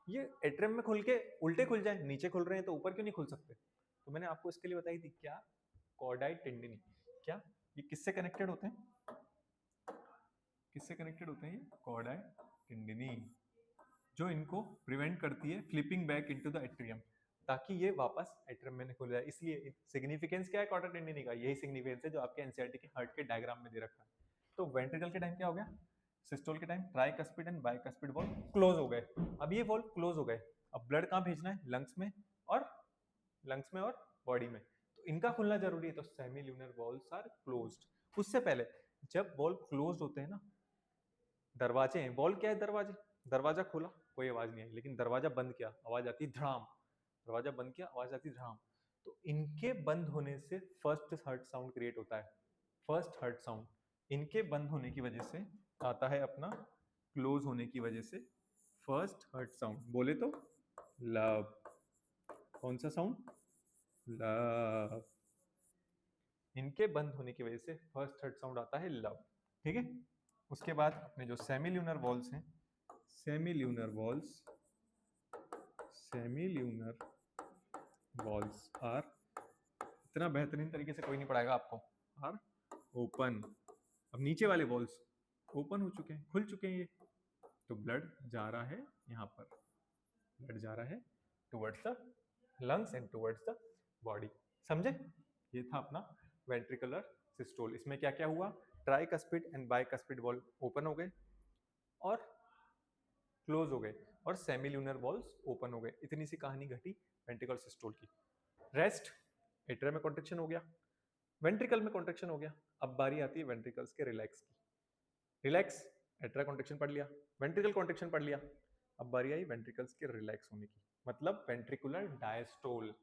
ये एट्रियम में खुल के उल्टे खुल जाए, नीचे खुल रहे हैं तो ऊपर क्यों नहीं खुल सकते। तो मैंने आपको इसके लिए बताई थी क्या, कॉर्डाई टेंडिनी। क्या ये किससे कनेक्टेड होते हैं, किससे कनेक्टेड होते हैं, ये कॉर्डाई टेंडिनी, जो इनको प्रिवेंट करती है flipping back into the atrium, ताकि ये वापस एट्रियम में खुल जाए। इसलिए सिग्निफिकेंस क्या है कॉर्डाई टेंडिनी का, यही सिग्निफिकेंस है जो आपके एनसीईआरटी के हार्ट के डायग्राम में दे रखा है। तो वेंट्रिकल के टाइम क्या हो गया, सिस्टोल के time tricuspid and bicuspid valve close हो गए। अब ये वॉल्व क्लोज हो गए, अब ब्लड कहाँ भेजना है, लंग्स में और बॉडी में, तो इनका खुलना जरूरी है। तो सेमील्यूनर वॉल्व्स आर क्लोज्ड। उससे पहले जब वॉल्व क्लोज्ड होते हैं ना, दरवाजे हैं, वॉल्व क्या है, दरवाजा खोला कोई आवाज नहीं आई, लेकिन दरवाजा बंद किया आवाज आती धड़ाम, दरवाजा बंद किया आवाज आती धड़ाम। तो इनके बंद होने से फर्स्ट हर्ट साउंड क्रिएट होता है, फर्स्ट हर्ट साउंड इनके बंद होने की वजह से आता है, अपना क्लोज होने की वजह से फर्स्ट हर्ट साउंड। बोले तो लव, कौन सा साउंड, लव। इनके बंद होने की वजह से फर्स्ट हर्ट साउंड आता है लव, ठीक है। उसके बाद अपने जो सेमील्यूनर वॉल्स हैं, सेमील्यूनर वॉल्स आर, इतना बेहतरीन तरीके से कोई नहीं पढ़ाएगा आपको, आर ओपन। अब नीचे वाले वॉल्स ओपन हो चुके हैं, खुल चुके हैं ये, तो ब्लड जा रहा है यहाँ पर, ब्लड जा रहा है towards the lungs and towards the body. समझे, ये था अपना वेंट्रिकुलर सिस्टोल। इसमें क्या क्या हुआ, tricuspid and bicuspid valve open हो गए और क्लोज हो गए, और सेमील्यूनर वॉल्व्स ओपन हो गए। इतनी सी कहानी घटी वेंट्रिकल सिस्टोल की। रेस्ट, एट्रियम में कॉन्ट्रैक्शन हो गया, वेंट्रिकल में कॉन्ट्रैक्शन हो गया। अब बारी आती है वेंट्रिकल्स के रिलैक्स की। रिलैक्स, एट्रिया कॉन्ट्रैक्शन पढ़ लिया, वेंट्रिकल कॉन्ट्रैक्शन पढ़ लिया, अब बारी आई वेंट्रिकल्स के रिलैक्स होने की, मतलब वेंट्रिकुलर डायस्टोल।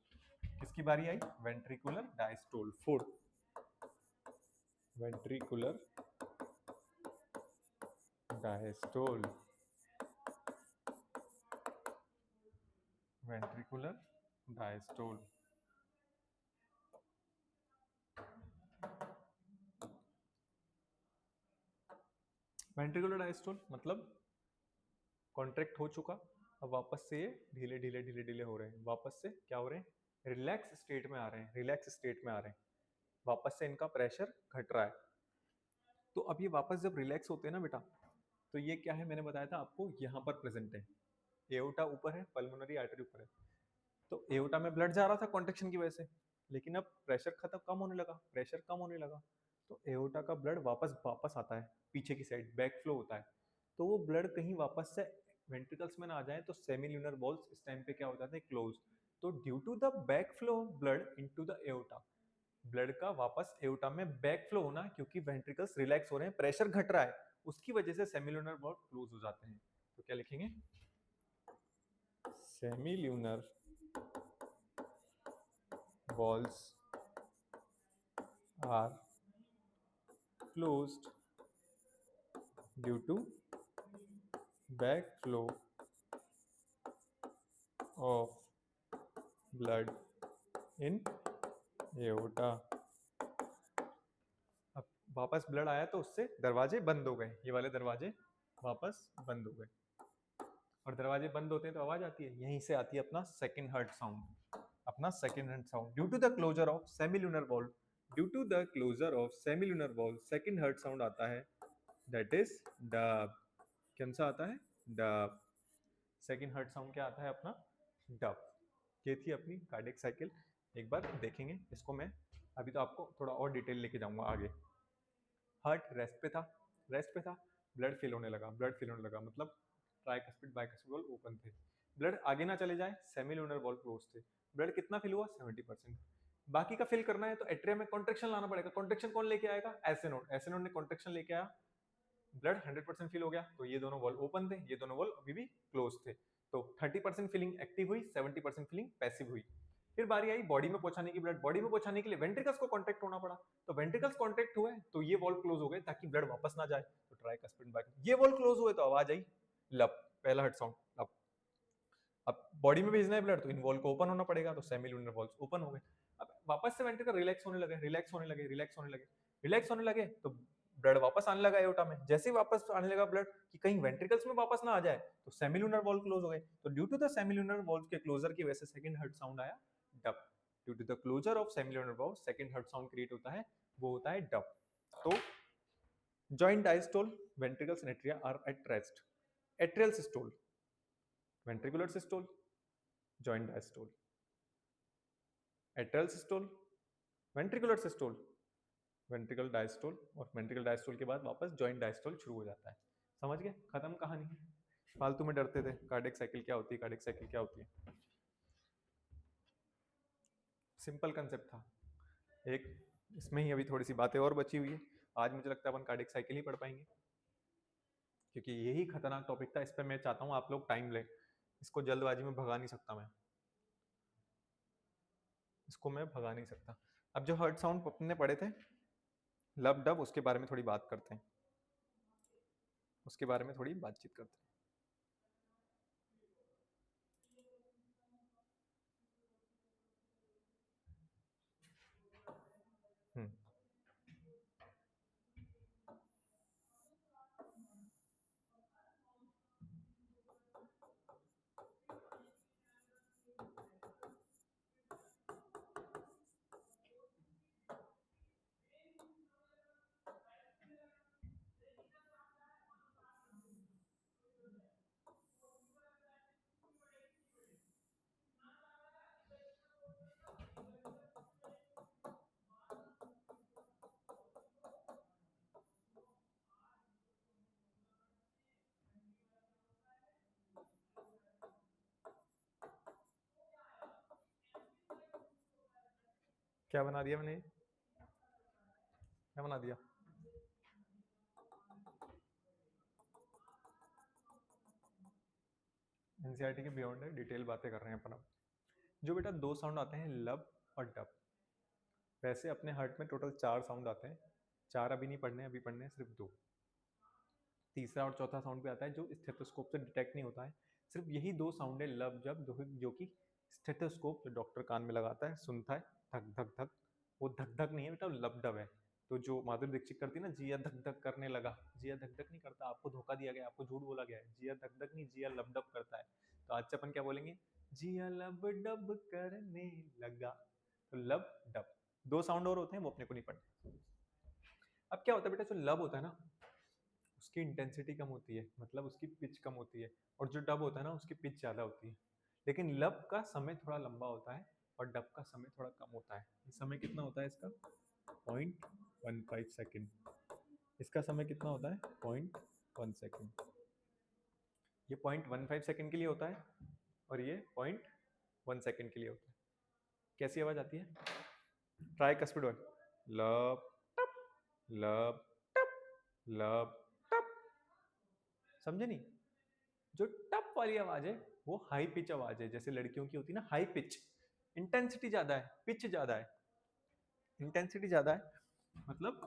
किसकी बारी आई, ventricular diastole, fourth ventricular diastole, ventricular diastole. Ventricular diastole मतलब कॉन्ट्रैक्ट हो चुका, अब वापस से ये ढीले ढीले ढीले ढीले हो रहे हैं, वापस से क्या हो रहे हैं, रिलैक्स स्टेट में आ रहे हैं, रिलैक्स स्टेट में आ रहे हैं, वापस से इनका प्रेशर घट रहा है। तो अब ये वापस जब रिलैक्स होते हैं ना बेटा, तो ये क्या है, मैंने बताया था आपको, यहाँ पर प्रेजेंट है, एओर्टा ऊपर है, पल्मोनरी आर्टरी ऊपर है। तो एओर्टा में ब्लड जा रहा था कॉन्ट्रैक्शन की वजह से, लेकिन अब प्रेशर खत्म, कम होने लगा, प्रेशर कम होने लगा, तो एओर्टा का ब्लड वापस आता है पीछे की साइड, बैक फ्लो होता है। तो वो ब्लड कहीं वापस से वेंट्रिकल्स में ना आ जाए, तो सेमील्यूनर वॉल्व्स इस टाइम पे क्या हो जाते हैं, क्लोज। तो due to the back flow of blood into the aorta, blood का वापस एओर्टा में बैक फ्लो होना, क्योंकि वेंट्रिकल्स रिलैक्स हो रहे हैं, प्रेशर घट रहा है, उसकी वजह से सेमील्यूनर वॉल्व क्लोज हो जाते हैं। तो क्या लिखेंगे, semilunar valves are closed due to backflow of blood in aorta. अब वापस ब्लड आया तो उससे दरवाजे बंद हो गए, ये वाले दरवाजे वापस बंद हो गए, और दरवाजे बंद होते हैं तो आवाज आती है, यहीं से आती है अपना सेकंड हार्ट साउंड, अपना second heart sound due to the closure of semilunar valve, due to the closure of semilunar valve second heart sound आता है, दैट इज डब। कौन सा आता है? डब। सेकंड हार्ट साउंड क्या आता है अपना? डब। ये थी अपनी कार्डियक साइकिल, एक बार देखेंगे इसको। मैं अभी तो आपको थोड़ा और डिटेल लेके जाऊंगा आगे। हार्ट रेस्ट पे था, रेस्ट पे था, ब्लड फिल होने लगा, ब्लड फिल होने लगा, मतलब ट्राइकस्पिड बाइकस्पिड वॉल्व ओपन थे, ब्लड आगे ना चले जाए, सेमिल्यूनर वॉल्व क्लोज थे। ब्लड कितना फिल हुआ? 70%। बाकी का फिल करना है तो एट्रियम में कॉन्ट्रेक्शन लाना पड़ेगा। कॉन्ट्रेक्शन कौन लेके आएगा? S node. एस नोड ने कॉन्ट्रेक्शन लेके आया, ब्लड 100% फिल हो गया, तो ये दोनों वॉल्व ओपन थे, ये दोनों वॉल्व अभी भी क्लोज थे। तो 30% फिलिंग एक्टिव हुई, 70% फिलिंग पैसिव हुई। फिर बारी आई बॉडी में पहुंचाने की। ब्लड बॉडी में पहुंचाने के लिए वेंट्रिकल्स को कॉन्ट्रैक्ट होना पड़ा, तो वेंट्रिकल्स कॉन्ट्रैक्ट हुए तो ये वॉल्व क्लोज हो गए ताकि ब्लड वापस ना जाए, तो ट्राइकस्पिड बैक। ये वॉल्व क्लोज हुए तो आवाज आई लब, पहला हर्ट साउंड लब। अब बॉडी में भेजना है ब्लड तो इन वॉल्व को ओपन होना पड़ेगा, तो सेमिल्यूनर वॉल्व्स ओपन हो गए। अब वापस से वेंट्रिकल रिलैक्स होने लगे, रिलैक्स होने लगे, रिलैक्स होने लगे, रिलैक्स होने लगे, तो ब्लड वापस आने लगा एओर्टा में। जैसे ही वापस आने लगा ब्लड कि कहीं वेंट्रिकल्स में वापस ना आ जाए, तो सेमिल्यूनर वॉल्व क्लोज हो गए। तो due to the semilunar valve के क्लोजर की वजह से सेकंड हर्ट साउंड आया dub. Due to the closure of semilunar valve second heart sound create होता है, वो होता है डब। तो joint diastole, ventricles and atria are at rest. Atrial systole, ventricular systole, joint diastole. Atrial systole, ventricular systole, ventricle diastole, और ventricle diastole के बाद वापस जॉइंट डायस्टोल शुरू हो जाता है। समझ गए? खत्म कहानी। फालतू में डरते थे कार्डियक साइकिल क्या होती है, कार्डियक साइकिल क्या होती है। सिंपल कंसेप्ट था एक, इसमें ही अभी थोड़ी सी बातें और बची हुई है। आज मुझे लगता है अपन कार्डियक साइकिल ही पढ़ पाएंगे, क्योंकि यही खतरनाक टॉपिक था। इस पर मैं चाहता हूँ आप लोग टाइम लें, इसको जल्दबाजी में भगा नहीं सकता मैं, इसको मैं भगा नहीं सकता। अब जो हर्ट साउंड अपने पढ़े थे लब डब, उसके बारे में थोड़ी बात करते हैं, उसके बारे में थोड़ी बातचीत करते हैं। हम्म, क्या बना दिया मैंने, क्या बना दिया? एनसीईआरटी के बियॉन्ड है, डिटेल बातें कर रहे हैं अपन। अब जो बेटा दो साउंड आते हैं लब और डब, वैसे अपने हार्ट में टोटल 4 साउंड आते हैं। 4 अभी नहीं पढ़ने, अभी पढ़ने हैं सिर्फ 2। तीसरा और चौथा साउंड पे आता है जो स्टेथोस्कोप से डिटेक्ट नहीं होता है। सिर्फ यही 2 साउंड है लब जब, जो कि स्टेथोस्कोप जो डॉक्टर कान में लगाता है सुनता है धक धक धक, वो धक धक नहीं है बेटा, लब डब है। तो जो माधुरी दीक्षित करती है ना, जिया धक धक करने लगा, जिया धक धक नहीं करता, आपको धोखा दिया गया, आपको झूठ बोला गया है, जिया धक धक नहीं, जिया लब डब करता है। तो आज से अपन क्या बोलेंगे? जिया लब डब करने लगा। तो लब डब 2 साउंड और होते हैं, वो अपने को नहीं पढ़ना। अब क्या होता है बेटा, जो लब होता है ना उसकी इंटेंसिटी कम होती है, मतलब उसकी पिच कम होती है, और जो डब होता है ना उसकी पिच ज़्यादा होती है। लेकिन लब का समय थोड़ा लंबा होता है और डब का समय थोड़ा कम होता है। समय कितना होता है इसका? 0.15 सेकेंड। इसका समय कितना होता है? 0.1 सेकेंड। ये 0.15 सेकेंड के लिए होता है और ये 0.1 सेकेंड के लिए होता है। कैसी आवाज़ आती है? ट्राई कस्पिड वन, लब टप, लब टप, लब टप। समझे नहीं? जो टप वाली आवाज है वो हाई पिच आवाज है, जैसे लड़कियों की होती है ना हाई पिच। इंटेंसिटी ज्यादा है, पिच ज्यादा है। इंटेंसिटी ज्यादा है मतलब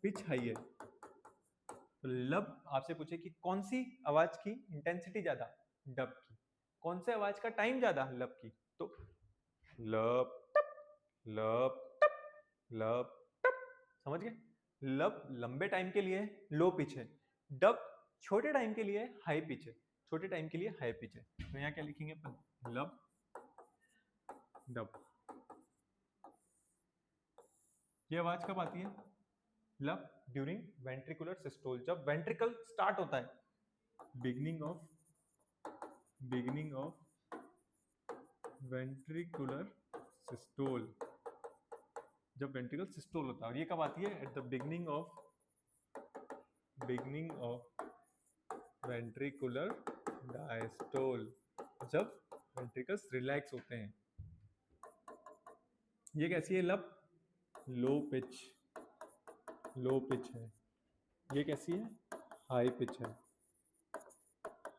पिच हाई है। तो लब आपसे पूछे कि कौन सी आवाज की इंटेंसिटी ज्यादा? डब की। कौन से आवाज का टाइम ज्यादा, लब की, तो लब टप, लब टप, लब टप, समझ गए? लब लंबे टाइम के लिए लो पिच है, डब छोटे टाइम के लिए हाई पिच है, छोटे टाइम के लिए हाई पिच है। तो यहाँ क्या लिखेंगे अपन, लब डब। ये आवाज कब आती है, लब ड्यूरिंग वेंट्रिकुलर सिस्टोल, जब वेंट्रिकल स्टार्ट होता है, बिगनिंग ऑफ वेंट्रिकुलर सिस्टोल, जब वेंट्रिकल सिस्टोल होता है। और ये कब आती है, at the beginning of ventricular diastole, जब वेंट्रिकल्स रिलैक्स होते हैं। ये कैसी है लब, लो पिच है। ये कैसी है, हाई पिच है,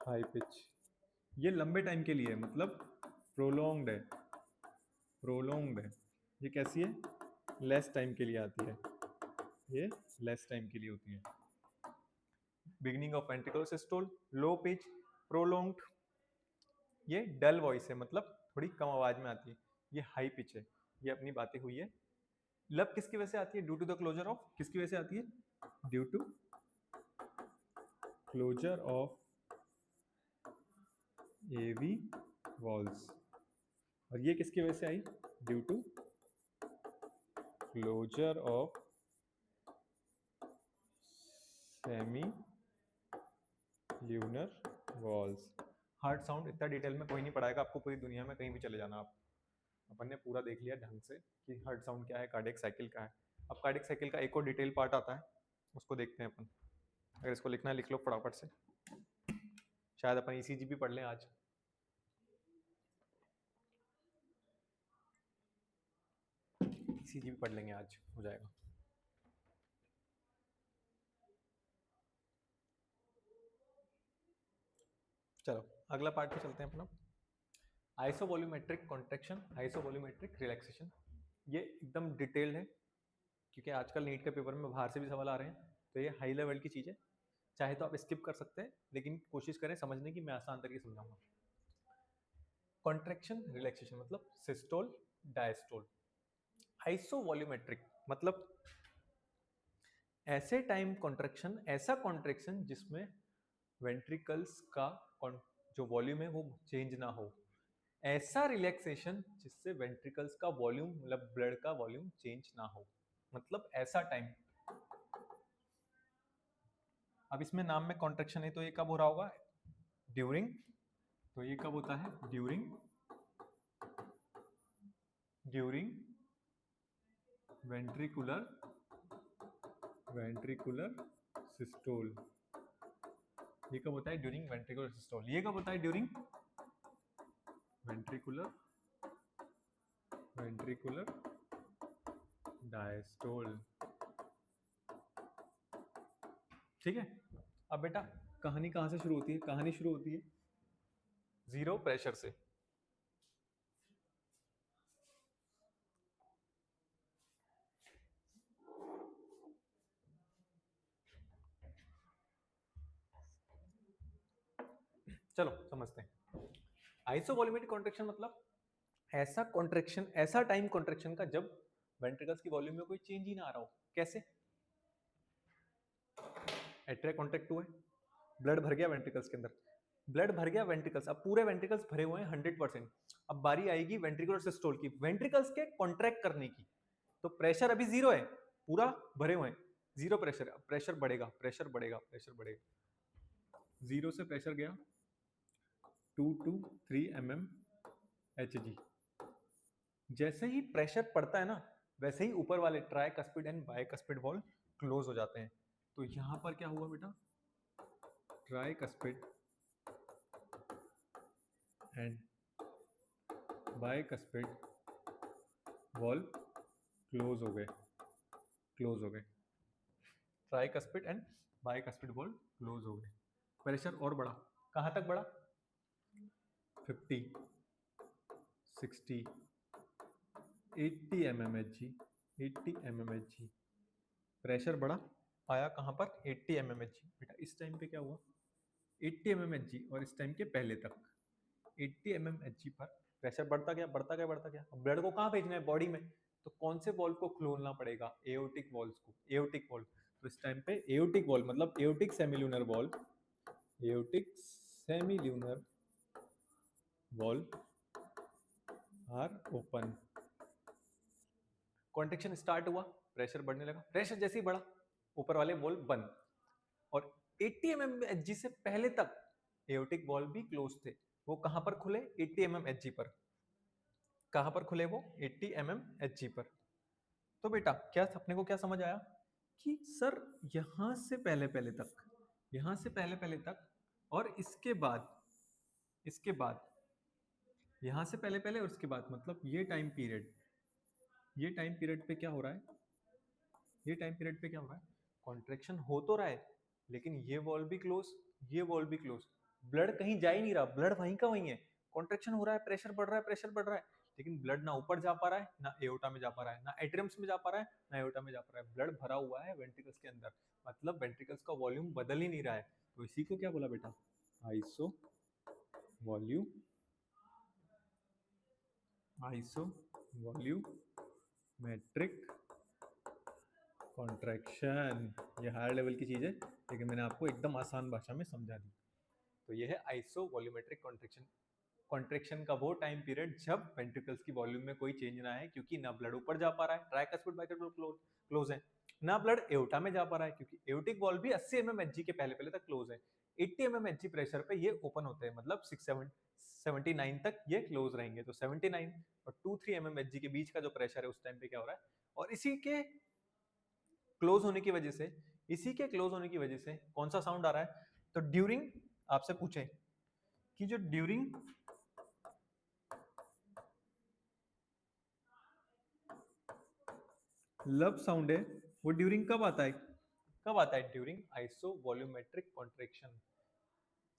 हाई पिच। ये लंबे टाइम के लिए है, मतलब प्रोलोंग्ड है। ये कैसी है, लेस टाइम के लिए आती है, ये लेस टाइम के लिए होती है। Beginning of ventricular systole, low pitch, prolonged. ये डल वॉइस है, मतलब थोड़ी कम आवाज में आती है। ये हाई पिच है। ये अपनी बातें हुई है। लब किसकी वजह से आती है, due to the closure of, किसकी वजह से आती है, due to closure of AV valves. और ये किसकी वजह से आई, due to closure of semi lunar valves. Heart sound इतना डिटेल में कोई नहीं पढ़ाएगा आपको, पूरी दुनिया में कहीं भी चले जाना आप। अपन ने पूरा देख लिया ढंग से कि हार्ट साउंड क्या है, कार्डियक साइकिल क्या है। अब कार्डियक साइकिल का एक और डिटेल पार्ट आता है, उसको देखते हैं अपन। अगर इसको लिखना है लिख लो फटाफट से, शायद अपन ईसीजी भी पढ़ लें आज। ईसीजी भी पढ़ लेंगे आज, हो जाएगा। चलो अगला पार्ट पे चलते हैं अपना, आइसोवॉल्यूमेट्रिक कॉन्ट्रैक्शन, आइसोवॉल्यूमेट्रिक रिलैक्सेशन। ये एकदम डिटेल्ड है, क्योंकि आजकल नीट के पेपर में बाहर से भी सवाल आ रहे हैं, तो ये हाई लेवल की चीज़ है। चाहे तो आप स्किप कर सकते हैं, लेकिन कोशिश करें समझने की, मैं आसान तरीके समझाऊंगा। कॉन्ट्रैक्शन रिलैक्सेशन मतलब सिस्टोल डायस्टोल। आइसोवॉल्यूमेट्रिक मतलब ऐसे टाइम कॉन्ट्रैक्शन, ऐसा कॉन्ट्रैक्शन जिसमें वेंट्रिकल्स का जो वॉल्यूम है वो चेंज ना हो। ऐसा रिलैक्सेशन जिससे वेंट्रिकल्स का वॉल्यूम, मतलब ब्लड का वॉल्यूम चेंज ना हो, मतलब ऐसा टाइम। अब इसमें नाम में कॉन्ट्रैक्शन है, तो ये कब हो रहा होगा, ड्यूरिंग। तो ये कब होता है, ड्यूरिंग वेंट्रिकुलर सिस्टोल। ये कब होता है, ड्यूरिंग वेंट्रिकुलर सिस्टोल। ये कब होता है, ड्यूरिंग वेंट्रिकुलर डायस्टोल। ठीक है। अब बेटा कहानी कहां से शुरू होती है, कहानी शुरू होती है जीरो प्रेशर से। चलो समझते हैं। आइसोवॉल्यूमेट्रिक कॉन्ट्रैक्शन मतलब ऐसा कॉन्ट्रैक्शन, ऐसा टाइम कॉन्ट्रैक्शन का जब वेंट्रिकल्स की वॉल्यूम में कोई चेंज ही ना आ रहा हो। कैसे, एट्रिया कॉन्ट्रैक्ट हुआ है, ब्लड भर गया वेंट्रिकल्स के अंदर, ब्लड भर गया वेंट्रिकल्स, अब पूरे वेंट्रिकल्स भरे हुए हैं 100%। अब बारी आएगी वेंट्रिकुलर सिस्टोल की, वेंट्रिकल्स के कॉन्ट्रैक्ट करने की। तो प्रेशर अभी जीरो है, पूरा भरे हुए हैं, जीरो प्रेशर। प्रेशर बढ़ेगा, प्रेशर बढ़ेगा, प्रेशर बढ़ेगा। जीरो से प्रेशर गया 2 to 3 mm Hg। जैसे ही प्रेशर पड़ता है ना, वैसे ही ऊपर वाले tricuspid and bicuspid valve close हो जाते हैं। तो यहां पर क्या हुआ बेटा, tricuspid and bicuspid valve close हो गए, tricuspid and bicuspid valve close हो गए। प्रेशर और बढ़ा, कहां तक बढ़ा, 50, 60, 80 mmHg, 80 mmHg। प्रेशर बढ़ा, आया कहां पर, 80 mmHg। बेटा इस टाइम पे क्या हुआ, 80 mmHg, और इस टाइम के पहले तक 80 mmHg पर प्रेशर बढ़ता गया बढ़ता गया बढ़ता गया। अब ब्लड को कहाँ भेजना है? बॉडी में। तो कौन से वॉल्व को खोलना पड़ेगा? एओर्टिक वॉल्व को। एओर्टिक वॉल्व, तो इस टाइम पे एओर्टिक वॉल्व मतलब aortic semilunar valve, aortic semilunar valve are open. Contraction start हुआ, प्रेशर बढ़ने लगा, प्रेशर जैसे ही बढ़ा ऊपर वाले वॉल्व बंद। और 80 mmHg से पहले तक एओर्टिक वॉल्व भी क्लोज थे। वो कहां पर खुले? 80 mmHg पर। कहां पर खुले वो? 80 mmHg पर। तो बेटा क्या अपने को क्या समझ आया कि सर यहां से पहले पहले तक, यहां से पहले पहले तक, और इसके बाद यहां से पहले पहले और इसके बाद, मतलब ये टाइम पीरियड, ये टाइम पीरियड पे क्या हो रहा है? ये टाइम पीरियड पे क्या हो रहा है? कॉन्ट्रेक्शन हो तो रहा है, लेकिन ये वॉल्व भी क्लोज, ये वॉल्व भी क्लोज। ब्लड कहीं जा ही नहीं रहा, ब्लड वहीं का वहीं है। कॉन्ट्रेक्शन हो रहा है, प्रेशर बढ़ रहा है, प्रेशर बढ़ रहा है, लेकिन ब्लड ना ऊपर जा पा रहा है, ना एओर्टा में जा पा रहा है, ना एट्रियम्स में जा पा रहा है, ना एओर्टा में जा पा रहा है। ब्लड भरा हुआ है वेंट्रिकल्स के अंदर, मतलब वेंट्रिकल्स का वॉल्यूम बदल ही नहीं रहा है। तो इसी को क्या बोला बेटा? Iso volume, iso volumetric contraction. ये हायर लेवल की चीज है, लेकिन मैंने आपको एकदम आसान भाषा में समझा दी। तो ये है आइसो वॉल्यूमेट्रिक कॉन्ट्रैक्शन। कॉन्ट्रैक्शन का वो टाइम पीरियड जब वेंट्रिकल्स की वॉल्यूम में कोई चेंज ना है, क्योंकि ना ब्लड ऊपर जा पा रहा है, ट्राइकस्पिड बाइकस्पिड क्लोज है, ना ब्लड एओर्टा में जा पा रहा है, क्योंकि एओर्टिक वॉल्व भी 80 mmHg के पहले पहले तक क्लोज है। 80 mmHg प्रेशर पे ये ओपन होते हैं, मतलब 679 तक ये क्लोज रहेंगे। तो 79 और 23 mmHg के बीच का जो प्रेशर है उस टाइम पे क्या हो रहा है? और इसी के क्लोज होने की वजह से, इसी के क्लोज होने की वजह से कौन सा साउंड आ रहा है? तो ड्यूरिंग, आपसे पूछे कि जो ड्यूरिंग लब साउंड है वो ड्यूरिंग कब आता है? कब आता है? During iso volumetric contraction.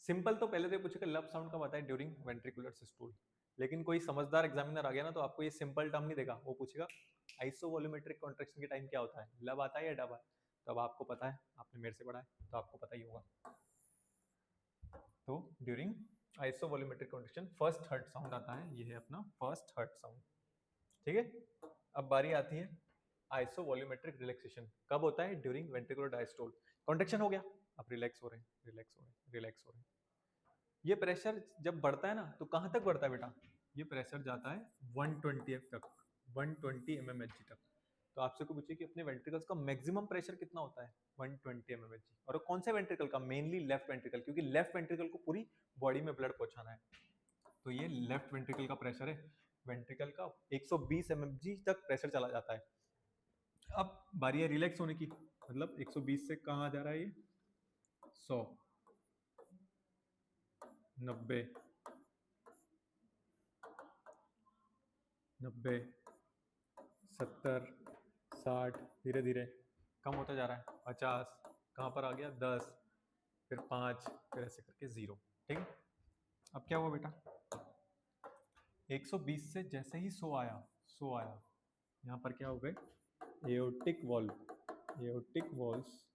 Simple तो पहले तो पूछेगा लब साउंड कब आता है? During ventricular systole. लेकिन कोई समझदार एग्जामिनर आ गया ना, तो आपको ये सिंपल टर्म नहीं देगा, वो पूछेगा आइसो वॉल्यूमेट्रिक कॉन्ट्रैक्शन के टाइम क्या होता है? लब आता है या डब आता है? तो अब आपको पता है, आपने मेरे से पढ़ा है तो आपको पता ही होगा। तो during iso volumetric contraction first hurt sound आता है, ये है अपना फर्स्ट हर्ट साउंड। ठीक है, अब बारी आती है आइसो वॉल्यूमेट्रिक रिलैक्सेशन। कब होता है? During ventricular diastole. कॉन्ट्रैक्शन हो गया, अब रिलैक्स हो रहे हैं, रिलैक्स हो रहे हैं, रिलैक्स हो रहे हैं। ये प्रेशर जब बढ़ता है ना, तो कहां तक बढ़ता है बेटा? ये प्रेशर जाता है 120 तक, 120 mmHg तक। तो आपसे को पूछे कि अपने वेंट्रिकल्स का मैक्सिमम प्रेशर कितना होता है? 120 mmHg। और वो कौन से वेंट्रिकल का? मेनली लेफ्ट वेंट्रिकल, क्योंकि लेफ्ट वेंट्रिकल को पूरी बॉडी में ब्लड पहुंचाना है। तो ये लेफ्ट वेंट्रिकल का प्रेशर है। वेंट्रिकल का 120 mmHg तक प्रेशर चला जाता है। अब बारी है रिलैक्स होने की, मतलब 120 से कहाँ जा रहा है ये? 100, 90, 90, 70, 60, धीरे धीरे कम होता जा रहा है। 50, कहाँ पर आ गया? 10, फिर 5, फिर ऐसे करके 0। ठीक है, अब क्या हुआ बेटा? 120 से जैसे ही 100 आया, 100 आया, यहाँ पर क्या हो गए? Aortic valve, aortic valves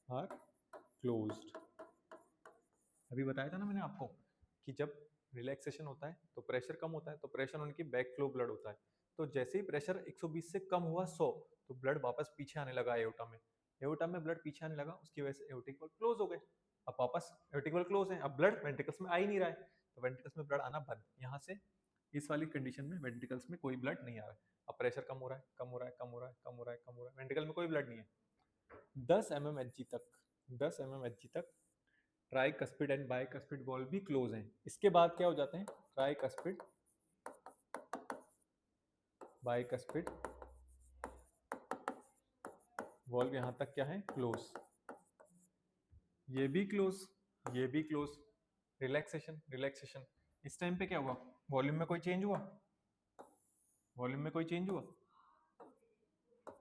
are closed. अभी बताया था ना मैंने आपको कि जब रिलैक्सेशन होता है तो प्रेशर कम होता है, तो प्रेशर होने की बैक फ्लो ब्लड होता है। तो जैसे ही प्रेशर 120 से कम हुआ 100, तो ब्लड वापस पीछे आने लगा एओर्टा में। एओर्टा में ब्लड पीछे आने लगा, उसकी वजह से एओर्टिक वॉल्व क्लोज हो गए। अब वापस एओर्टिक वॉल्व क्लोज है, अब ब्लड वेंट्रिकल्स में आ ही नहीं रहा है, तो वेंट्रिकल्स में ब्लड आना बंद। यहाँ से इस वाली कंडीशन में वेंट्रिकल्स में कोई ब्लड नहीं आ रहा है। अब प्रेशर कम हो रहा है, कम हो रहा है, कम हो रहा है, कम हो रहा है, कम हो रहा है, वेंट्रिकल में कोई ब्लड नहीं है। 10 mmHg तक, 10 mmHg तक ट्राइकस्पिड एंड बाइकस्पिड वॉल्व भी क्लोज हैं। इसके बाद क्या हो जाते हैं? ट्राइकस्पिड, बाइकस्पिड वॉल्व यहां तक क्या है? क्लोज। ये भी क्लोज, ये भी क्लोज। Relaxation, relaxation. इस टाइम पे क्या हुआ? वॉल्यूम में कोई चेंज हुआ? वॉल्यूम में कोई चेंज हुआ?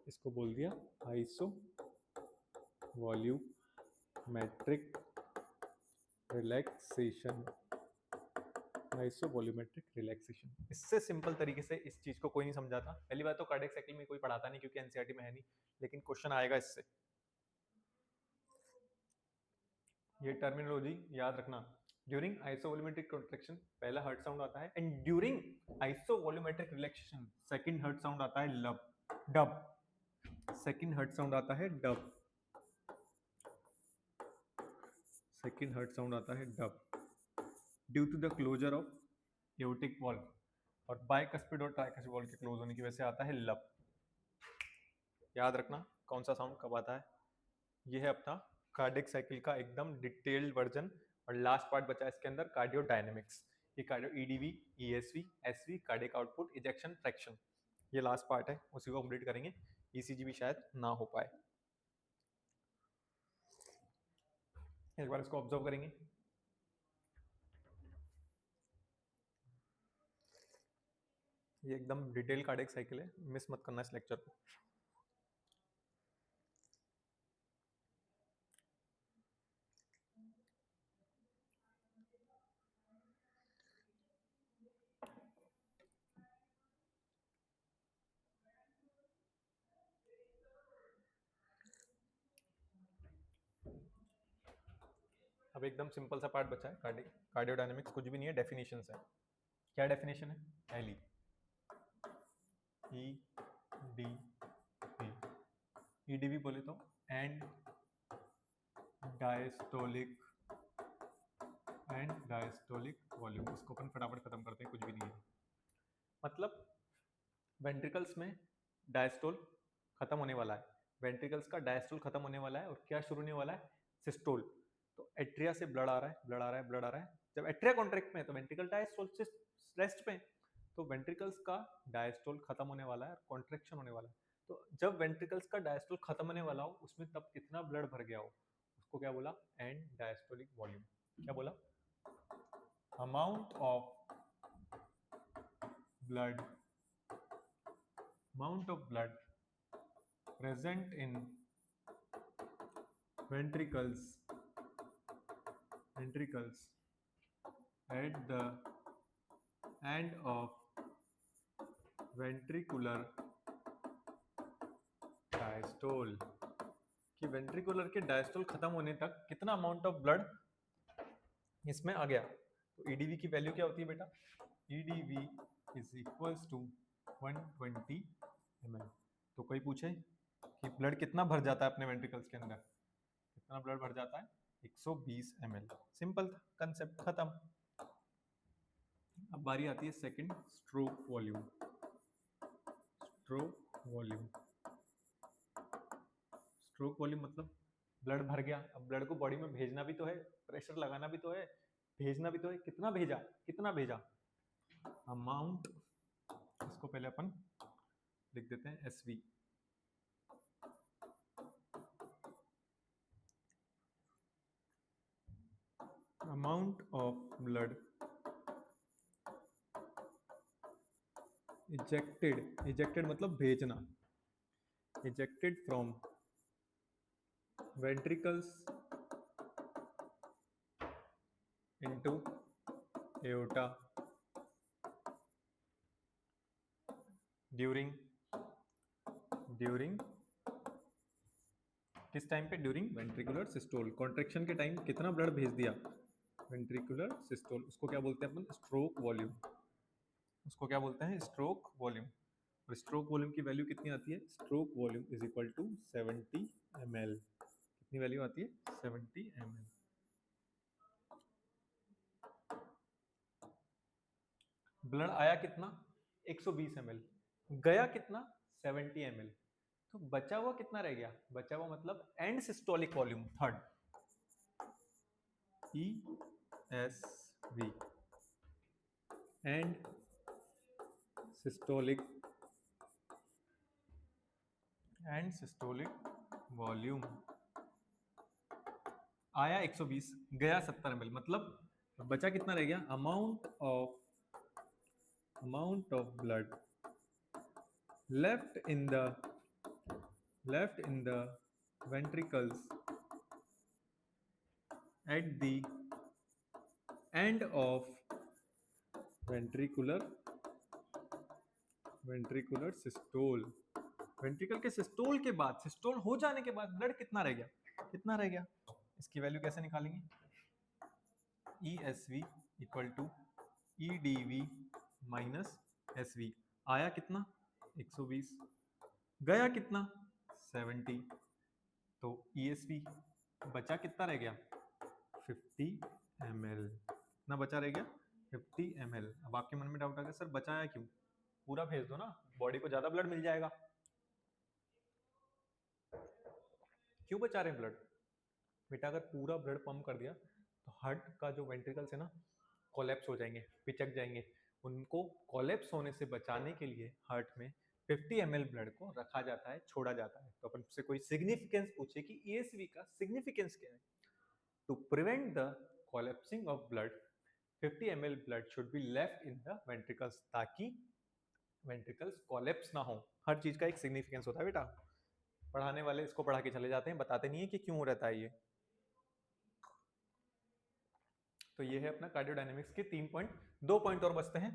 इसको बोल दिया iso volumetric relaxation, iso volumetric relaxation. इससे सिंपल तरीके से इस चीज को कोई नहीं समझाता। पहली बात तो कार्डियक साइकिल में कोई पढ़ाता नहीं, क्योंकि एनसीईआरटी में है नहीं, लेकिन क्वेश्चन आएगा इससे। ये टर्मिनोलॉजी याद रखना, ड्यूरिंग आइसोवॉल्यूमेट्रिक कॉन्ट्रैक्शन पहला हर्ट साउंड आता है, and during isovolumetric relaxation second heart sound आता है लब डब। सेकंड हर्ट साउंड आता है डब। सेकंड हर्ट साउंड आता है dub due to the closure of aortic valve, और बाइकस्पिड और ट्राइकस्पिड वॉल्व के क्लोज होने की वजह से आता है लब। याद रखना कौन सा साउंड कब आता है। ये है अपना कार्डियक साइकिल का एकदम डिटेल्ड वर्जन, और लास्ट पार्ट बचा है इसके अंदर कार्डियो डायनेमिक्स। ये cardio EDV, ESV, SV, cardiac output, ejection fraction, ये लास्ट पार्ट है, उसी को कंप्लीट करेंगे। ईसीजी भी शायद ना हो पाए। एक बार इसको ऑब्जर्व करेंगे। ये एकदम डिटेल कार्डियक साइकिल है, मिस मत करना इस लेक्चर को। अब एकदम सिंपल सा पार्ट बचा है, कार्डियोडायनेमिक्स कुछ भी नहीं है, डेफिनेशंस है। क्या डेफिनेशन है? पहली ई डी वी, ईडीवी बोले तो एंड डायस्टोलिक वॉल्यूम। इसको अपन फटाफट खत्म करते हैं, कुछ भी नहीं है। मतलब वेंट्रिकल्स में डायस्टोल खत्म होने वाला है, वेंट्रिकल्स का डायस्टोल खत्म होने वाला है, और क्या शुरू होने वाला है? सिस्टोल। तो एट्रिया से ब्लड आ रहा है, ब्लड आ रहा है, ब्लड आ रहा है। जब एट्रिया कॉन्ट्रैक्ट में है तो वेंट्रिकल डायस्टोल रेस्ट पे, तो वेंट्रिकल्स का डायस्टोल खत्म होने वाला है, कॉन्ट्रैक्शन होने वाला है। तो जब वेंट्रिकल्स का डायस्टोल खत्म होने वाला हो, उसमें तब कितना ब्लड भर गया हो, उसको क्या बोला? And diastolic volume. क्या बोला? Amount of blood present in ventricles at the end of ventricular diastole, कि वेंट्रिकुलर के डायस्टोल खत्म होने तक कितना अमाउंट ऑफ ब्लड इसमें आ गया। तो ईडीवी की वैल्यू क्या होती है बेटा? EDV is equals to 120 ml। तो कोई पूछे कि ब्लड कितना भर जाता है अपने वेंट्रिकल्स के अंदर, कितना ब्लड भर जाता है? 120 ml। सिंपल था, कंसेप्ट खत्म। अब बारी आती है second, stroke volume. Stroke volume मतलब ब्लड भर गया, अब ब्लड को बॉडी में भेजना भी तो है, प्रेशर लगाना भी तो है, भेजना भी तो है। कितना भेजा? अमाउंट, इसको पहले अपन लिख देते हैं SV. Amount of blood ejected मतलब भेजना, ejected from ventricles into aorta during किस टाइम पे? During ventricular systole. कॉन्ट्रैक्शन के टाइम कितना ब्लड भेज दिया? Ventricular systole. उसको क्या बोलते हैं अपन? Stroke volume. और स्ट्रोक वॉल्यूम की वैल्यू कितनी आती है? Stroke volume is equal to 70 ml। कितनी वैल्यू आती है? 70 ml। ब्लड आया कितना? 120 ml। गया कितना? 70 ml। तो बचा हुआ कितना रह गया? बचा हुआ मतलब and systolic volume, third ESV, and systolic volume आया 120, गया 70 ml। मतलब बचा कितना रह गया? Amount of blood left in the ventricles at the end of ventricular systole। Ventricle के सिस्टोल के बाद, सिस्टोल हो जाने के बाद ब्लड कितना रह गया? इसकी वैल्यू कैसे निकालेंगे? E S V equal to E D V minus S V. आया कितना 120, गया कितना 70, तो ई एस वी बचा कितना रह गया 50 ml। कितना बचा रह गया 50 ml। अब आपके मन में डाउट आ गया सर बचाया क्यों, पूरा भेज दो ना, बॉडी को ज्यादा ब्लड मिल जाएगा। क्यों बचा रहे हैं ब्लड बेटा, अगर पूरा ब्लड पंप कर दिया तो हार्ट का जो वेंट्रिकल्स है ना कोलैप्स हो जाएंगे, पिचक जाएंगे। उनको कोलैप्स होने से बचाने के लिए हार्ट में 50 ml ब्लड को रखा जाता है, छोड़ा जाता है। तो अपन से कोई सिग्निफिकेंस पूछे कि ईएसवी का सिग्निफिकेंस क्या है, to prevent the collapsing of blood 50 ml blood should be left in the ventricles, ताकि वेंट्रिकल्स कोलैप्स ना हो। हर चीज का एक सिग्निफिकेंस होता है बेटा, पढ़ाने वाले इसको पढ़ा के चले जाते हैं, बताते नहीं है कि क्यों रहता है ये। तो ये है अपना कार्डियोडायनेमिक्स के 3 पॉइंट। 2 पॉइंट और बचते हैं,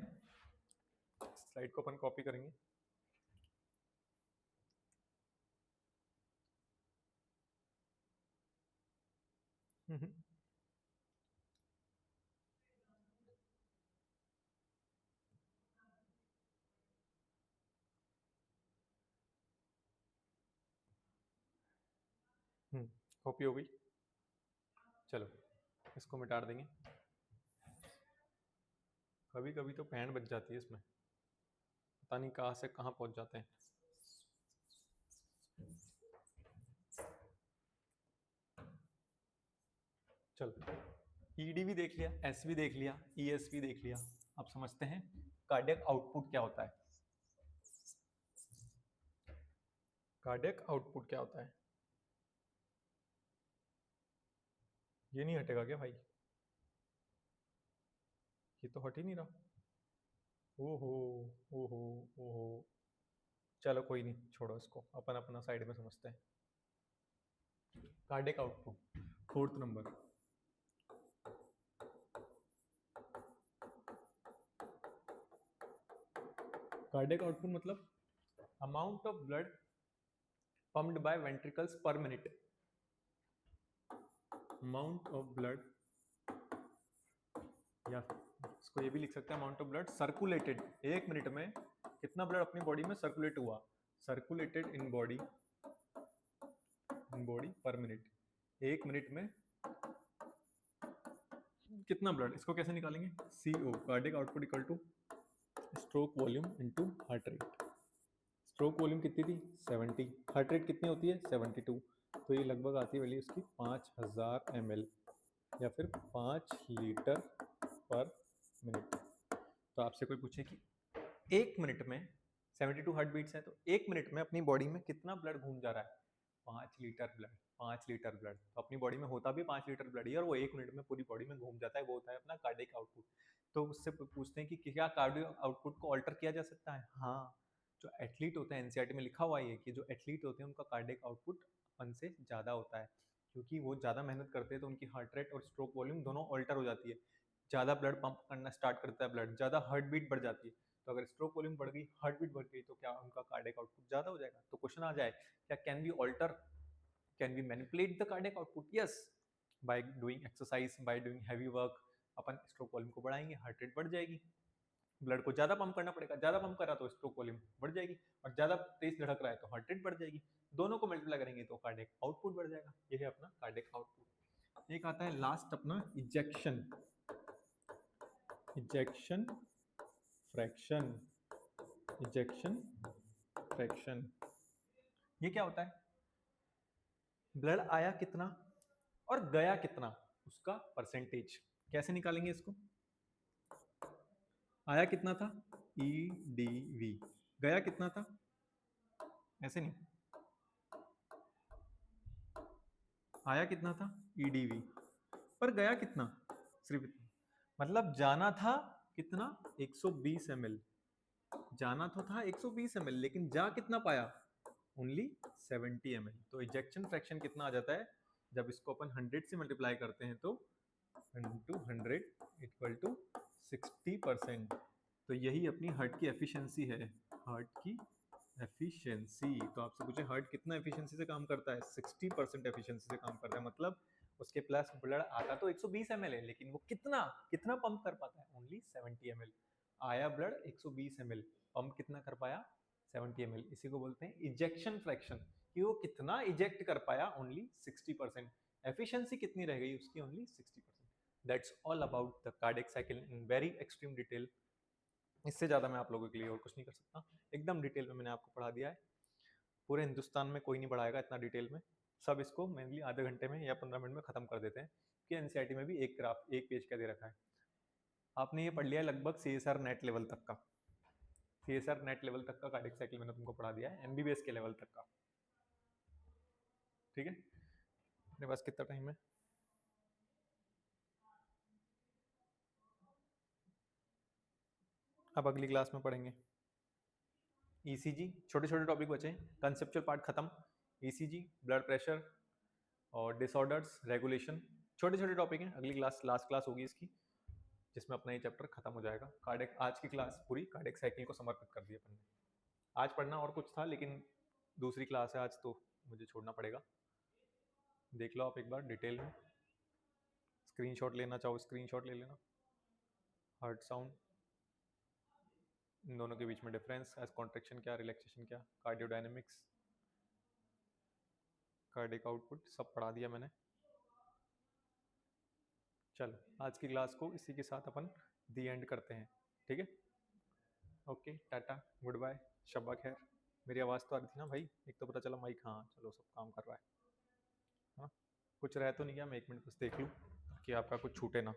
स्लाइड को अपन कॉपी करेंगे। कॉपी हो गई, चलो इसको मिटा देंगे। कभी कभी तो पैंट बच जाती है इसमें, पता नहीं कहाँ से कहाँ पहुंच जाते हैं। चलो ईडी भी देख लिया, एस भी देख लिया, ईएस भी देख लिया। अब समझते हैं कार्डियक आउटपुट क्या होता है। कार्डियक आउटपुट क्या होता है, ये नहीं हटेगा क्या भाई, ये तो हट ही नहीं रहा। ओहो ओहो ओहो, चलो कोई नहीं, छोड़ो इसको, अपन अपना साइड में समझते हैं। Cardiac output 4th number, cardiac output मतलब amount of blood pumped by ventricles per minute. Amount of blood, या इसको ये भी लिख सकते हैं amount of blood circulated, 1 minute में कितना ब्लड अपनी बॉडी में सर्कुलेट हुआ, circulated in body per minute. 1 minute में कितना ब्लड, इसको कैसे निकालेंगे, CO cardiac output equal to stroke volume into heart rate. Stroke volume कितनी थी 70, हार्ट रेट कितनी होती है 72, तो ये लगभग आती है वैल्यू इसकी 5000 ml या फिर 5 लीटर पर मिनट। तो आपसे कोई पूछे कि 1 मिनट में 72 हार्ट बीट्स हैं, तो 1 मिनट में अपनी बॉडी में कितना ब्लड घूम जा रहा है, 5 लीटर ब्लड। 5 लीटर ब्लड तो अपनी बॉडी में होता भी 5 लीटर ब्लड ही, और वो 1 मिनट में पूरी बॉडी में घूम जाता है, वो होता है अपना कार्डियक आउटपुट। तो उससे पूछते हैं कि क्या कार्डियक आउटपुट को ऑल्टर किया जा सकता है। हाँ, जो एथलीट होते हैं, एनसीईआरटी में लिखा हुआ है कि जो एथलीट होते हैं उनका कार्डियक आउटपुट अपन से ज़्यादा होता है, क्योंकि वो ज़्यादा मेहनत करते हैं तो उनकी हार्ट रेट और स्ट्रोक वॉल्यूम दोनों ऑल्टर हो जाती है। ज़्यादा ब्लड पंप करना स्टार्ट करता है ब्लड, ज़्यादा हार्ट बीट बढ़ जाती है। तो अगर स्ट्रोक वॉल्यूम बढ़ गई, हार्ट बीट बढ़ गई, तो क्या उनका कार्डियक आउटपुट ज़्यादा हो जाएगा। तो क्वेश्चन आ जाए, क्या can we alter, can we manipulate the cardiac output? Yes, by doing exercise, by doing heavy work अपन स्ट्रोक वॉल्यूम को बढ़ाएंगे, हार्ट रेट बढ़ जाएगी। ब्लड को ज्यादा पंप करना पड़ेगा, ज्यादा पंप करा तो स्ट्रोक वॉल्यूम बढ़ जाएगी, और ज्यादा तेज धड़क रहा है तो हार्ट रेट बढ़ जाएगी। दोनों को मल्टीप्लाई करेंगे तो कार्डियक आउटपुट बढ़ जाएगा। ये है अपना कार्डियक आउटपुट। एक आता है लास्ट अपना ejection, ejection fraction, ejection fraction. ये क्या होता है, ब्लड आया कितना और गया कितना, उसका परसेंटेज। कैसे निकालेंगे इसको, आया कितना था EDV, गया कितना था, ऐसे नहीं, आया कितना था EDV, पर गया कितना, सिर्फ इतना। मतलब जाना था कितना 120 ml, जाना तो था 120 ml, लेकिन जा कितना पाया ओनली 70 ml। तो इजेक्शन फ्रैक्शन कितना आ जाता है, जब इसको अपन 100 से मल्टीप्लाई करते हैं तो 100 इक्वल टू 60%। तो यही अपनी हार्ट की एफिशिएंसी है, हार्ट की एफिशिएंसी। तो आपसे पूछे हार्ट कितना एफिशिएंसी से काम करता है, 60% एफिशिएंसी से काम करता है। मतलब उसके प्लस ब्लड आता तो 120 ml है, लेकिन वो कितना कितना पंप कर पाता है, ओनली 70 ml। आया ब्लड 120 ml, पंप कितना कर पाया, 70 ml। इसी को बोलते हैं इजेक्शन फ्रैक्शन, कि वो कितना इजेक्ट कर पाया, ओनली 60%। एफिशिएंसी कितनी रह गई उसकी, only 60%। That's all about the cardiac cycle in very extreme detail. इससे ज़्यादा मैं आप लोगों के लिए और कुछ नहीं कर सकता, एकदम डिटेल में मैंने आपको पढ़ा दिया है। पूरे हिंदुस्तान में कोई नहीं पढ़ाएगा इतना डिटेल में, सब इसको मेनली आधे घंटे में या 15 मिनट में खत्म कर देते हैं, कि एनसीईआरटी में भी एक ग्राफ एक पेज का दे रखा है। आपने ये पढ़ लिया है लगभग सीएसआर नेट लेवल तक का, सीएसआर नेट लेवल तक का कार्डियक साइकिल मैंने तुमको पढ़ा दिया है, एमबीबीएस के लेवल तक का। ठीक है, अपने पास कितना टाइम है, अब अगली क्लास में पढ़ेंगे ईसीजी। छोटे छोटे टॉपिक बचे हैं, कंसेप्चुअल पार्ट खत्म, ईसीजी, ब्लड प्रेशर और डिसऑर्डर्स, रेगुलेशन, छोटे छोटे टॉपिक हैं। अगली क्लास लास्ट क्लास होगी इसकी, जिसमें अपना ये चैप्टर खत्म हो जाएगा। कार्डियक, आज की क्लास पूरी कार्डियक साइकिल को समर्पित कर दी अपन ने। आज पढ़ना और कुछ था, लेकिन दूसरी क्लास है आज, तो मुझे छोड़ना पड़ेगा। देख लो आप एक बार डिटेल में, स्क्रीनशॉट लेना चाहो स्क्रीनशॉट ले लेना। हार्ट साउंड, इन दोनों के बीच में डिफरेंस, एज कॉन्ट्रेक्शन क्या, रिलैक्सेशन क्या, कार्डियोडायनेमिक्स, कार्डियक आउटपुट, सब पढ़ा दिया मैंने। चलो आज की क्लास को इसी के साथ अपन दी एंड करते हैं, ठीक है। ओके, टाटा, गुड बाय, शब्बा खैर। मेरी आवाज़ तो आ रही थी ना भाई, एक तो पता चला माइक, हाँ चलो सब काम कर रहा है। हाँ, कुछ रह तो नहीं गया, मैं एक मिनट बस देख लूँ कि आपका कुछ छूटे ना।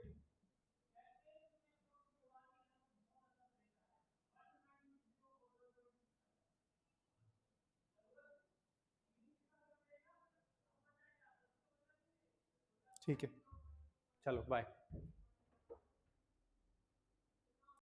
ठीक है, चलो बाय।